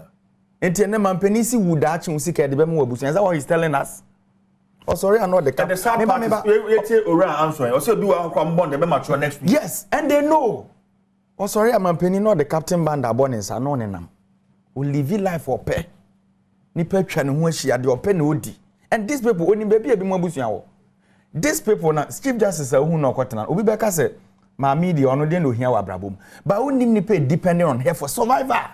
Entienne manpenisi would action sika de bemu abusu. Is that what he's telling us? Oh, sorry, I know the and the sad part is we tell Ora answering. Also do our bond the mature next week. Yes, and they know. Oh, sorry, I'm penny not the captain band abonnents are known in them. We live life for pay. Ni pe twa ne ho ahia de ope na odi. And these people oni baby e bi mo abusuan wo. These people na Chief Justice hu na okotena. Obi beka say ma media ono de no hia wa brabom. But onim ni pe depending on her for survivor.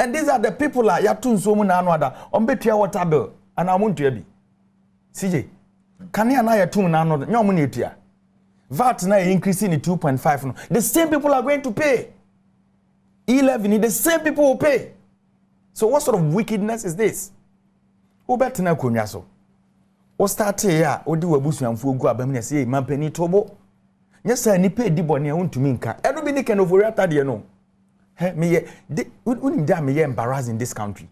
And these are the people like yatu nso mu na anu ada. Ombetua water bill ana omuntu abi. CJ. Kania na yatu na anu nya omu na etua. VAT na increasing in 2.5 no. The same people are going to pay. 11 the same people will pay. So what sort of wickedness is this? Who better na konwa so? O start here, odi wabusuamfo gu abam na say mampani tobo. Nya sa ni pay di bone untumi nka. Edo bi ni ken over ata de no. He me ye unim da me ye embarrassing this country.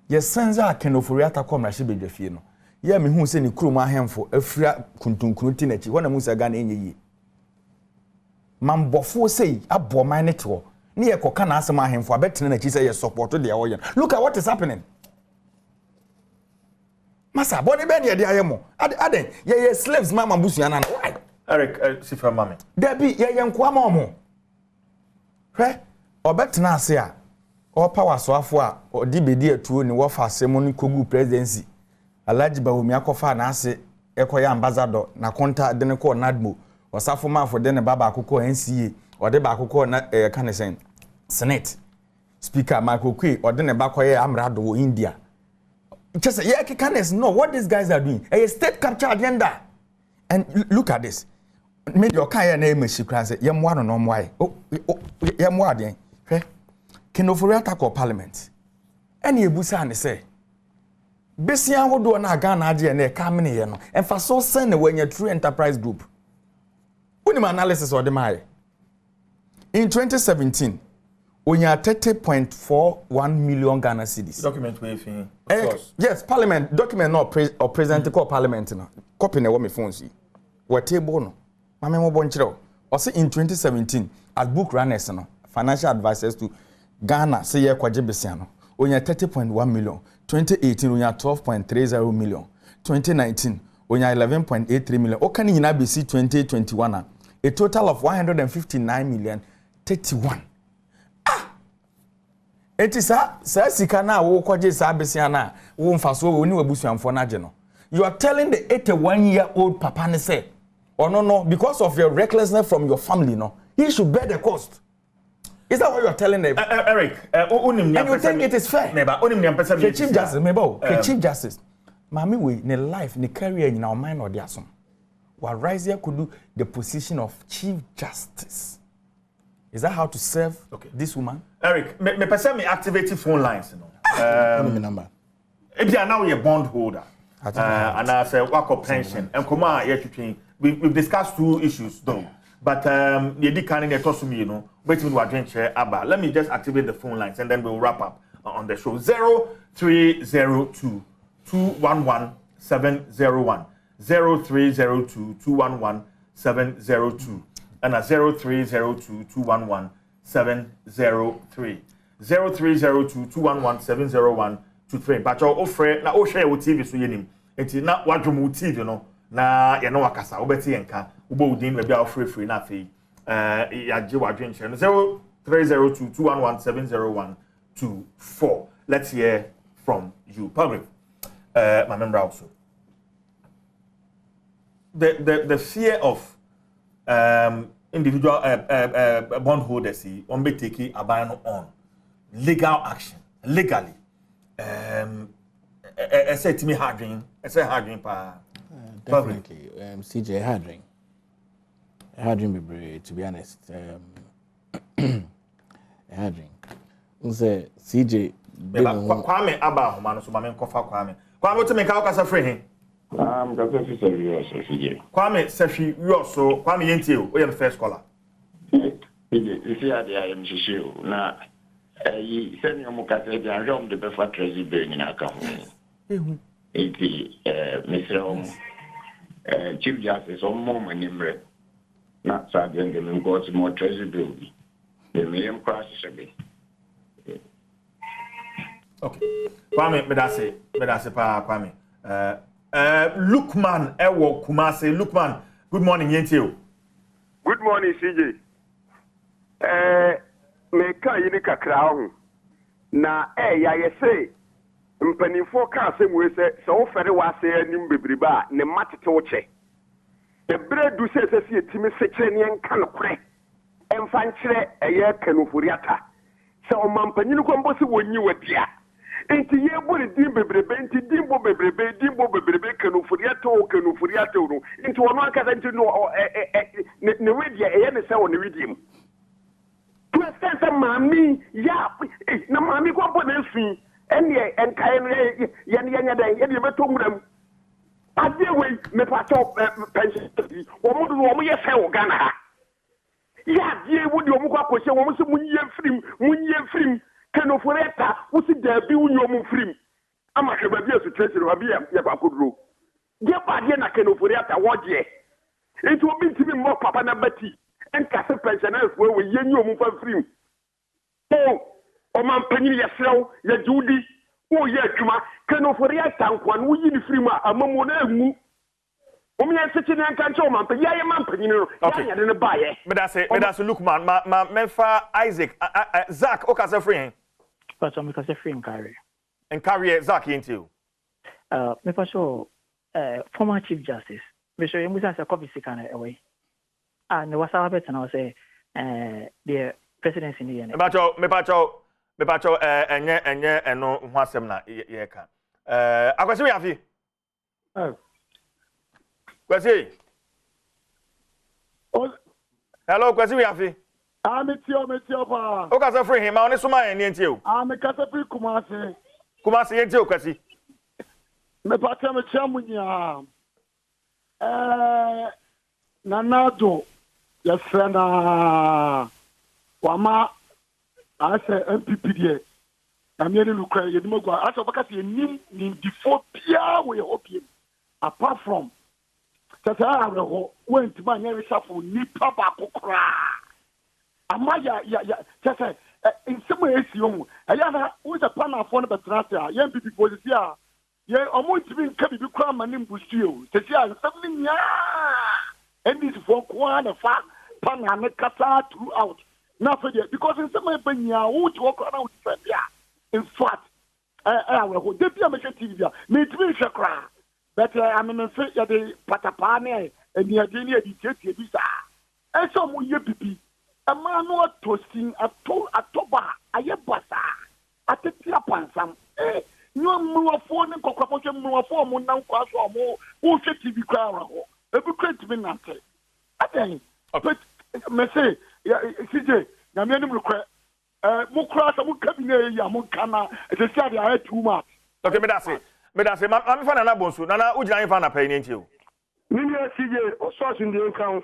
Ye senza ken over ata komra hye bedwafie no. Ye me hu se ni kurom ahemfo afira kuntunkunu na chi. Wona mu sa ga na enye yi. Mambofo sei abo man ne to. Ni ekoka na asema ahemfo abetene na chi say yes support the oyen. Look at what is happening. Masa body be ne de ayemo. Aden ye slaves mama busuan na why? Eric Sifa Mami. Debi ye nkoa ma omo. Hwe obetena ase a o power so afo a odi bedi atuo ni wo fa asemo ni kogu presidency. Alhaji Bahomi akofa na ase ekoya ambassador na konta de ne ko nadmo. Osafo ma for de ne baba akoko NCA. Ode ba akoko na kanesen Senate Speaker Michael Kwe or then back here Amrado India. Just yeah, can't know what these guys are doing. A state capture agenda. And look at this. Made your kaya name is Shikran yam one on why. Oh, yam wadi. Can offer call parliament. Any busan say. Besian would do an agan idea and a coming and for so send away your true enterprise group. Unim analysis or the my. In 2017, we had 30.41 million Ghana cedis. Document with yes, Parliament document not or present call Parliament no. Copy na me phone see. We table no. Mama mo bonchiro. Also in 2017, as book runners no, financial advisors to Ghana say ye kwaje besia no. We had 30.1 million. 2018 we had 12.30 million. 2019 we had 11.83 million. O kan nyina be see 2021 a total of 159 million 31. Eti sa sika na wo kwaje sa besia na wo mfaso wo ni wabusuamfo na je no. You are telling the 81-year-old papa ne say, oh no, because of your recklessness from your family no, he should bear the cost. Is that what you are telling them? Eric, and you think it is fair? The Chief Justice, the Chief Justice. Mami we ne life ne career in our mind or their son. What Rise could do the position of Chief Justice. Is that how to serve this woman? Eric, me person me activate phone lines, you know. Number. If you are now a bondholder, and I say work or pension, and come on, we've discussed two issues though. But you did kind of talk to me, you know. Wait till we are drinking chair. Let me just activate the phone lines and then we'll wrap up on the show. 0302 211-701. 0302-211-702 and 0302-211-703. 0302-211-701 to 3. But your offer na o share with TV so yenim. Enti na wadwomu TV no na ye no wakasa obeti enka ubo udin be bia ofre na afei ya je wadwen share no 0302-211-701 to 4. Let's hear from you. Public my member also. The fear of individual bondholders on be taking a ban on legal action legally. I said to me harding. I said harding pa. Definitely. CJ harding be to be honest. Harding. Unse CJ. Kwame aba homa no so ma men kofa Kwame. Kwame to me ka okasa free hin. Because if it's a real social. Kwame Sefi, you also Kwame Yentio, we are the first caller. You see, I am Shishu. Now, you send your Mukata and Rom the Before Tracy Burn in our company. Mr. Chief Justice or Moment in Red. Not Sergeant and got more Tracy Building. The million crosses a bit. Okay. Kwame, Bedase pa Kwame. Lukman Ewo Kumase. Lukman, good morning, Yentio. Good morning, CJ. Meka yini kakra na ya yese mpanifo ka asem we se wo fere wa se anim bebriba ne matete wo che. Ebre du se etimi sekire ne enka no kure. Emfa nkire eye kanufuriata. Se o mampanyini ko mbosi wonyi wadia. Enti ye bori dim bebrebe enti dimbo bebrebe kanufuriata no. Enti wono aka enti no ne wedia eye ne se wo ne wedim. Sense mami ya na mami ko bo na fi ene enkae no ye den ye de beto muram ade we me pato pension wo mo ye fe wo Ghana ha ya die wo de wo ko akose wo mo se munye frim kanoforeta wo si da bi wo nyom frim ama hwe ba bi asu treasure ba bi ya ba koduro je ba de na kanoforeta wo je enti obi ntimi mo papa na bati enkase pensioners we yenyi omfa frim o man panyi yesrew ya judi o ye adwuma kanofori atankwan wo yi ni frim a amamu na amu o me yeseki ne anka nche o man panyi ya man panyi no ya ne baaye medase Lukman ma menfa Isaac Zach o ka se free but I'm because free in carry Zach into me for sure former chief justice me sure you must say coffee sick away. And what's our better now say the presidency in the end. Me pacho enye eno ho asem na ye ka. Akwasi me afi. Kwasi. Hello Kwasi me afi. Metio pa. O ka se free him ma oni suma en enti o. Me ka se free Kumasi. Kumasi enti o Kwasi. Me pacho me chamunya. Nanado yasena wama ase MPP die na me ni lukwa yedimogwa ase obakasi enim ni difobia we opiem apart from tata awo went man here reshuffle ni papa kokra amaya ya tata in some way esi omu ayana wo se pana afo no betrasa ye MPP policy a ye omo tibi nka bibi kwa manim bustuo tete a nsem nya and this for one fa pan kata throughout. Now for because in some way who to walk around with in fact I will they be a TV me to shakra but I'm in say ya the patapane and the agenia dictate bisa and some we pipi a man no toasting atoba ayebasa atetia pansam no more phone and cockroach more form on now kwaso mo who TV crowd every great to be not say. But me say, CJ, na me nim lokwe. Mo kra sa mo kabine ya mo kana. E say I had too much. Okay, me say, ma me fa na bonsu. Na ugina yin fa na pay ni nti o. Me ni CJ, o so asun de nkan.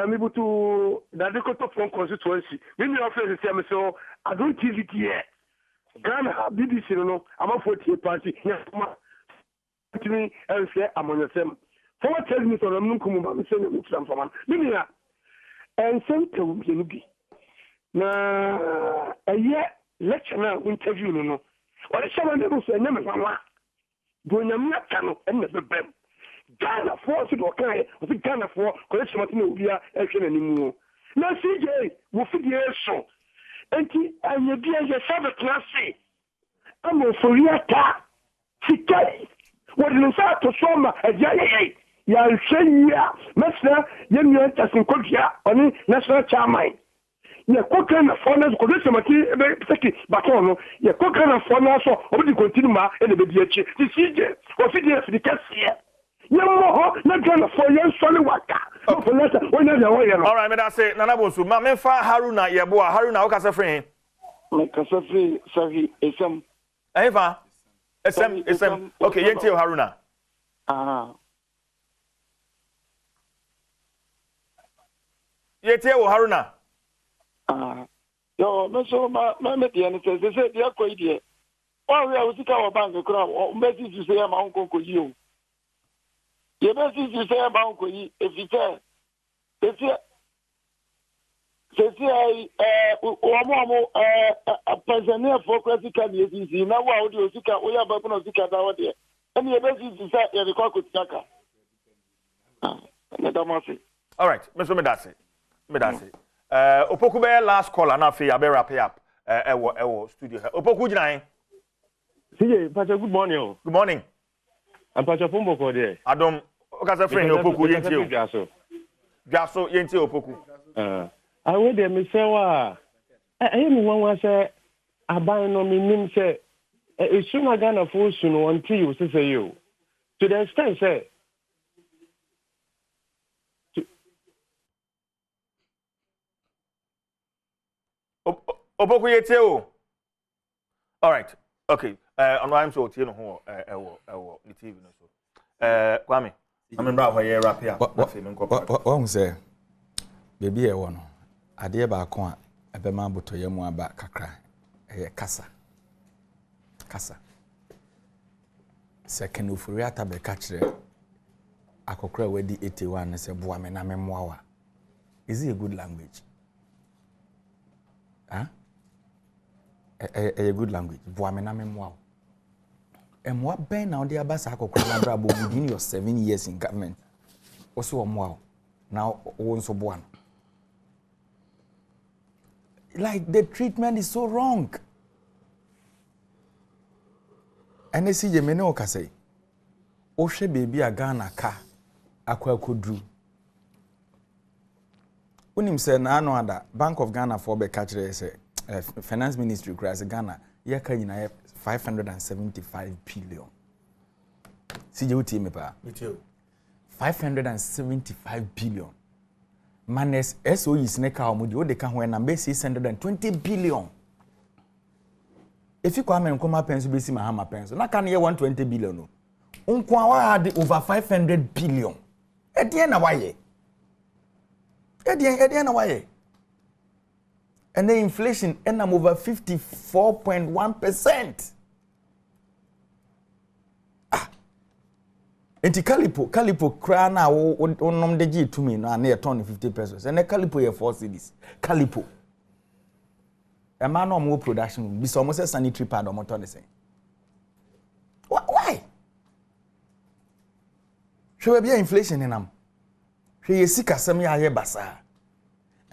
Me butu da de ko to phone constituency. Me ni office say me so Adom TV here. Ghana BBC no ama 40 party nyama timi ense amonyesem for tell me so no nkumu ba me say no tram for man binia ense tewu bi no bi na eye lecture na interview no what is someone who say nyame fanwa do nyame aka no enne bebem Ghana for so do kai o fi Ghana for collection mati na obia ehwe na nimu na CJ wo fi die so enti anye bia je sabe classe amo foriata sikai wodin sa to soma ajaye ya shenya mesna yemye tasinkodia oni national chairman ye kokra na foreigners ko dese mati be seki baton no ye kokra na foreigners so obi continue ma e le be diachi ti CJ o fi die fi kase All right, me that say Nana Bosu. Ma me fa Haruna yeboa. Haruna o kasa free. Me kasa free sorry esam. Eva. Esam. Okay, yenti o Haruna. Yenti o Haruna. Yo, me so ma me dia ne say dia ko idie. O we a usika o bank kura o message you say ma onko ko yi o. The message you say about Koyi, if you say, a pensioner for classical disease, now what do you see? We are Babino Zika out there. And the message you say, the cock with Taka. All right, Mr. Medasi. Opokube last call, and I better wrap up. Ewo studio. Opoku Jinain. See, Pacha, good morning. Good morning. I'm Pacha Pombo for there. Adom. Okasa friend Opoku yenti o. Gaso yenti Opoku. I wait there me say wa. Eh me wan say aban no me nim say e suna Ghana for sunu until you say you. To the extent say Opoku yenti o. All right. Okay. On I'm so tie no ho ewo ni TV no so. Kwame I'm bra where wrap here. What say? Baby e wo no. Ade ba ko a ebema botoye mu aba kakra. Kasa. Second ofuri atabe ka kire. Akokra wedi 81 ne se boa me na me moawa. Is it a good language? Huh? A good language. Boa me na me moawa. And what ben now the abasa akokra within your 7 years in government. Also wow. Now also one. Like the treatment is so wrong. And they see you mene o say. O she baby a Ghana ka akwa kodru. Unim say na no ada Bank of Ghana for be catch say finance ministry cross Ghana ye ka nyina 575 billion. See you team pa. 575 billion. Manes SOE sneka omudi o de ka ho na be 620 billion. If you come and come up penso be si mahama penso. Na kan ye 120 billion no. Unko awa had over 500 billion. E de na waye. E de na waye. And the inflation ended over 54.1%. Enti Calipo cry now on the G to me now near 50 pesos. And the Calipo here 4 cedis. Calipo. A man no more production. Be almost a sanitary pad or motor saying. Why? Should be inflation in them. She is sick as some year basa.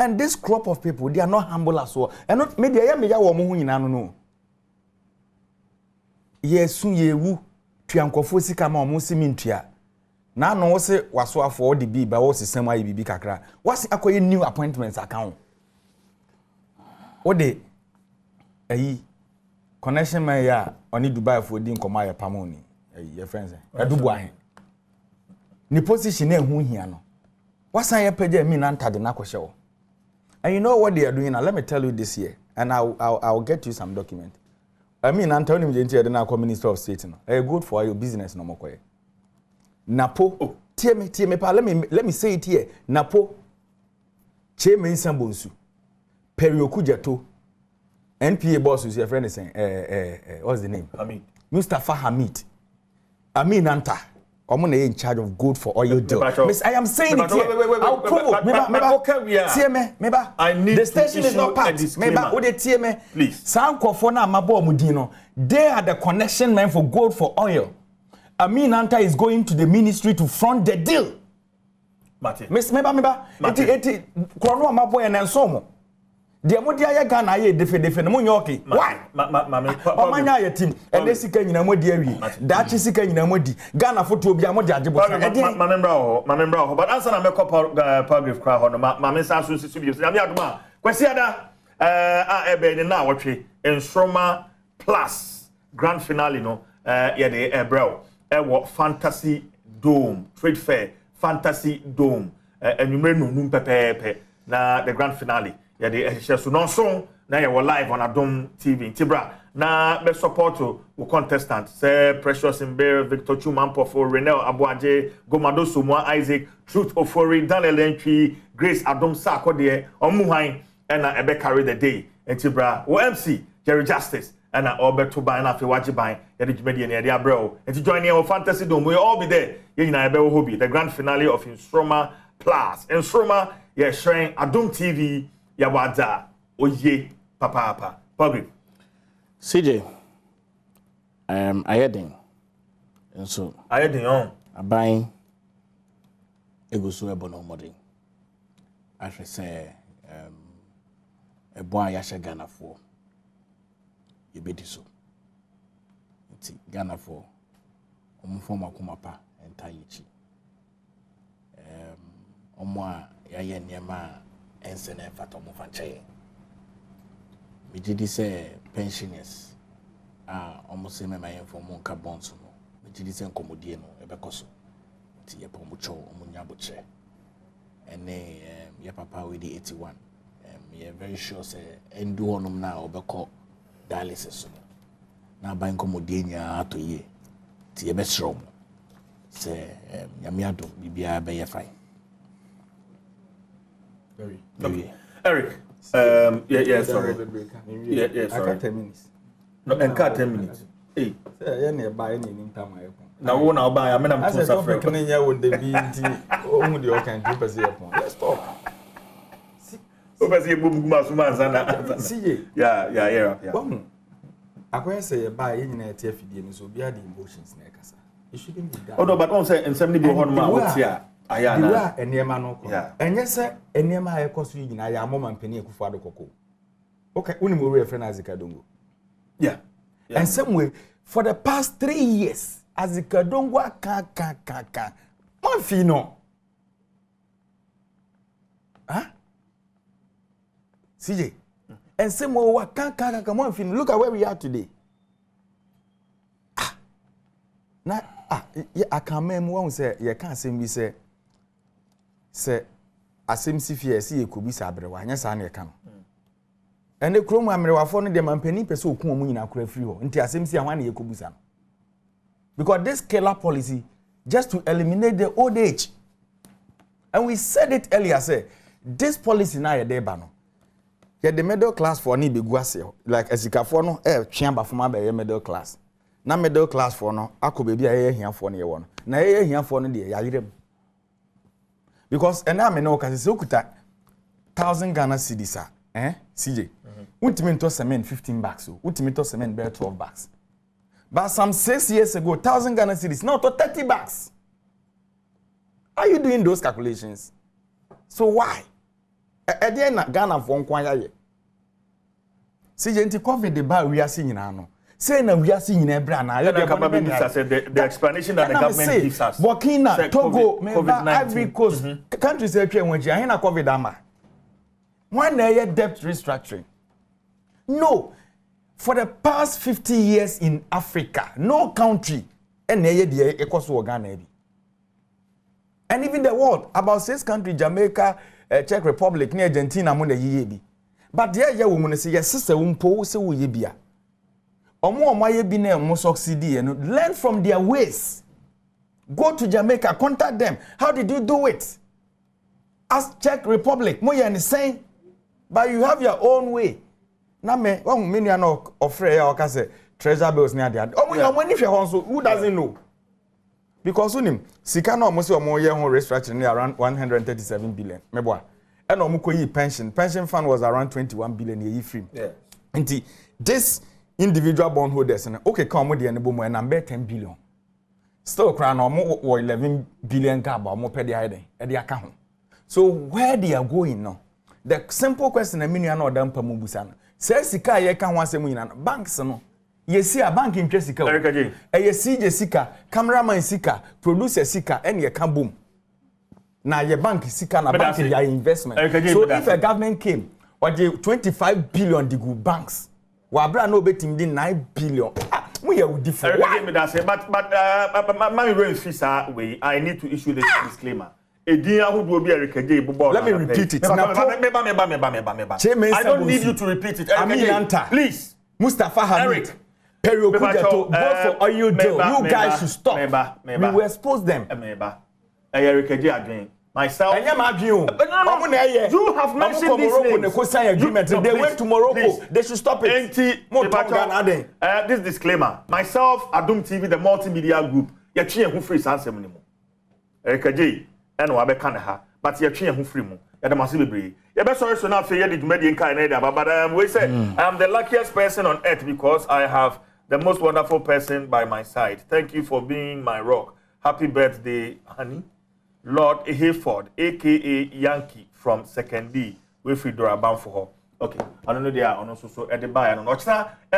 And this crop of people, they are not humble as well. And not maybe I am a woman no. Yes, soon ye woo. Trianko sika ma omusi mintua na no se waso afọ the bi ba wo system ayi bibi kakra wasi akoye new appointments account wo de ayi connection man ya oni Dubai for di nkoma ya pamoni ayi your friends edubu ahen ni position na ehu hia no wasan ya page mi na ntade na kwhye wo. And you know what they are doing now? Let me tell you this here, and I'll get you some document. I mean, I'm telling you, the Minister of State, good for your business, no more. Napo, let me say it here. Napo, Chairman Sambonsu, Periokujato, NPA boss is your friend is saying, what's the name? Hamid. Mustafa Hamid. Amin Anta. I'm in charge of gold for oil deal. Miss, I am saying it here. I'll promote. I need the station is not part. Please. They are the connection man for gold for oil. Amin Anta is going to the ministry to front the deal. Miss, eti krono amaboy and somo. The modia ya Ghana ye defe no nyoki. Why? Omanya ye team. Ene sika nyina modi awi. Dachi sika nyina modi. Ghana foto obi amodi agebo. Ma member ho. But answer na meko paragraph kra ho no. Ma mensa so sisu bi. Na me adoma. Kwesi ada ebe ni Nnawotwi Nsroma Plus grand finale no ye de ebrel. Ewo Fantasy Dome Trade Fair Fantasy Dome enumere no num pepepe na the grand finale ya de so no so na ya we live on Adom TV Tibra na be support wo contestant say Precious Mbe Victor Chumampo for Renel Abuaje Gomado Somua Isaac Truth Ofori Daniel Entry Grace Adom Sako de omuhan na ebe carry the day Tibra wo MC Jerry Justice and Alberto Ban after Wajiban, Edimedi and Edia Bro. And to join our Fantasy Dome, we'll all be there. In Hobby, the grand finale of Nsroma Plus. Nsroma, yeah, sharing Adom TV, Yawada, Oye, Papa, Public. CJ, I heading. And so, I heading on. I buying Egusu Ebono Modi. I should say, a boy Yasha Ghana for. You be so. It's Ghana for Omufoma Kumapa and Taichi. Omwa Yayen Yama and Sene Fatomufanche. Mijidi say pensioners almost same my for Monka Bonsuno. Mijidi say Comodiano, Ebecoso. Tia Pomucho, Munyabuche. And your papa with the 81. You're very sure say, and do on now, Obeko. Dialysis. Now, by Comodania to ye, Tia Bestrom. Say, Yamiado, Bibia Bay fine. Very. Eric, yeah, sorry. Yeah, sorry. 10 minutes. No, and cut 10 minutes. Hey, buy any time I now, when I'll buy, I mean, I'm suffering. With the BT, only you can keep us here. Let's talk. See, yeah. I say buy in a TFD, so be the emotions. It shouldn't be that. Oh, no, but don't say, and somebody be on my what's here. I am a near man. Yeah, and yes, sir, and near my cost region, I am mom and penny for the cocoa. Okay, only more friend as a Kadongo. Yeah, and some way for the past 3 years, as a Kadongo, can. One fino. Huh? CJ, and some more can't come on. Look at where we are today. Now, I can't remember one say, you can't say me say, I seem to see a could be sabre, yes, I can. And the chrome I'm referring them and penny peso come in a free until I seem to see one year could be some. Because this killer policy just to eliminate the old age. And we said it earlier, say, this policy now a day bano. Yeah, the middle class for ni biguase like esika for no twamba for ma be middle class. Na middle class for no akobebi a hia for no ye wono. Na ye hia for no de ya yerem. Because ena me no ka se okuta 1000 Ghana cedis CJ. Ultimate to cement 15 bucks so. Ultimate to cement be 12 bucks. But some 6 years ago 1000 Ghana cedis now to 30 bucks. Are you doing those calculations? So why? Ede na Ghana for nkwanya ye. CJ nti COVID the bar we are seeing now. Say na we are seeing ebra na. The explanation that the government gives us. Burkina, Togo, Ivory Coast, countries say when you na COVID ama. When they debt restructuring. No. For the past 50 years in Africa, no country and Ghana. And even the world, about 6 countries, Jamaica, Czech Republic, near Argentina, money ye. But there, you woman say, yes, sister, say we be. Or more, my be near most succeed and learn from their ways. Go to Jamaica, contact them. How did you do it? Ask Czech Republic, more and saying, but you have your own way. na me won me nua no ofre ya o ka say treasure bills ni ade omo ni hwe ho so who doesn't know because unim sika na omo say omo ye ho restructuring ni around 137 billion meboa e na omo koyi pension fund was around 21 billion ye free nti this individual bondholders okay come omo de ne bo mo na be 10 billion still cry na omo 11 billion gap omo pe de hide e de aka ho so where they are going now the simple question na nua na odam pa mu busa no say sika ye ka ho asem nyina banks no yesi a bank intwe sika yesi je sika cameraman sika producer sika and ye ka boom na ye bank sika na bank ya investment so if a government came or the 25 billion digu banks wa bra no betim di 9 billion we are different but my rain fisa way I need to issue this disclaimer Edin ahudu obi erikeje ibubo let me repeat it meba I don't need you to repeat it please Mustafa Hamid Perio Kujato, vote for oil deal. You guys should stop. We will expose them. Myself. You have mentioned these names. They went to Morocco. They should stop it. This disclaimer. Myself, Adom TV, the multimedia group. You're trying to free Sansem anymore. Erikaje, and Wabekanaha, but you're trying to free mo. You're the massive breed. You're best sorry so now for the Median Canada, but we say I'm the luckiest person on earth because I have the most wonderful person by my side. Thank you for being my rock. Happy birthday, honey. Lord Hayford, a.k.a. Yankee from 2nd D. We free Dora bound for her. Okay. I don't know they are also at the buy. I don't know.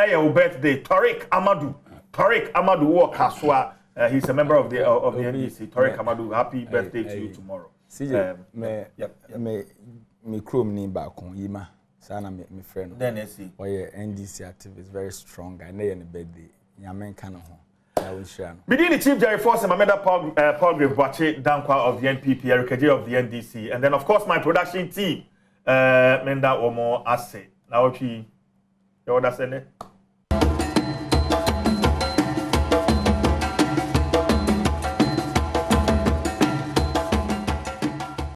Your birthday, Tariq Amadou. Tariq Amadou walk Kaswa. He's a member of the NDC. Tariq Amadou, happy birthday to you tomorrow. CJ, me chrome ni back on Yima. Sana me friend. Then I see. Oh yeah, NDC activist very strong. I know any birthday. Yamen kind of home. I will share. Between the Chief Jerry Force and Mameda Paul Grave Bache Dankwa of the NPP, Erikaje of the NDC, and then of course my production team, Menda Omo Ase. Nnawotwi Yi. You understand it?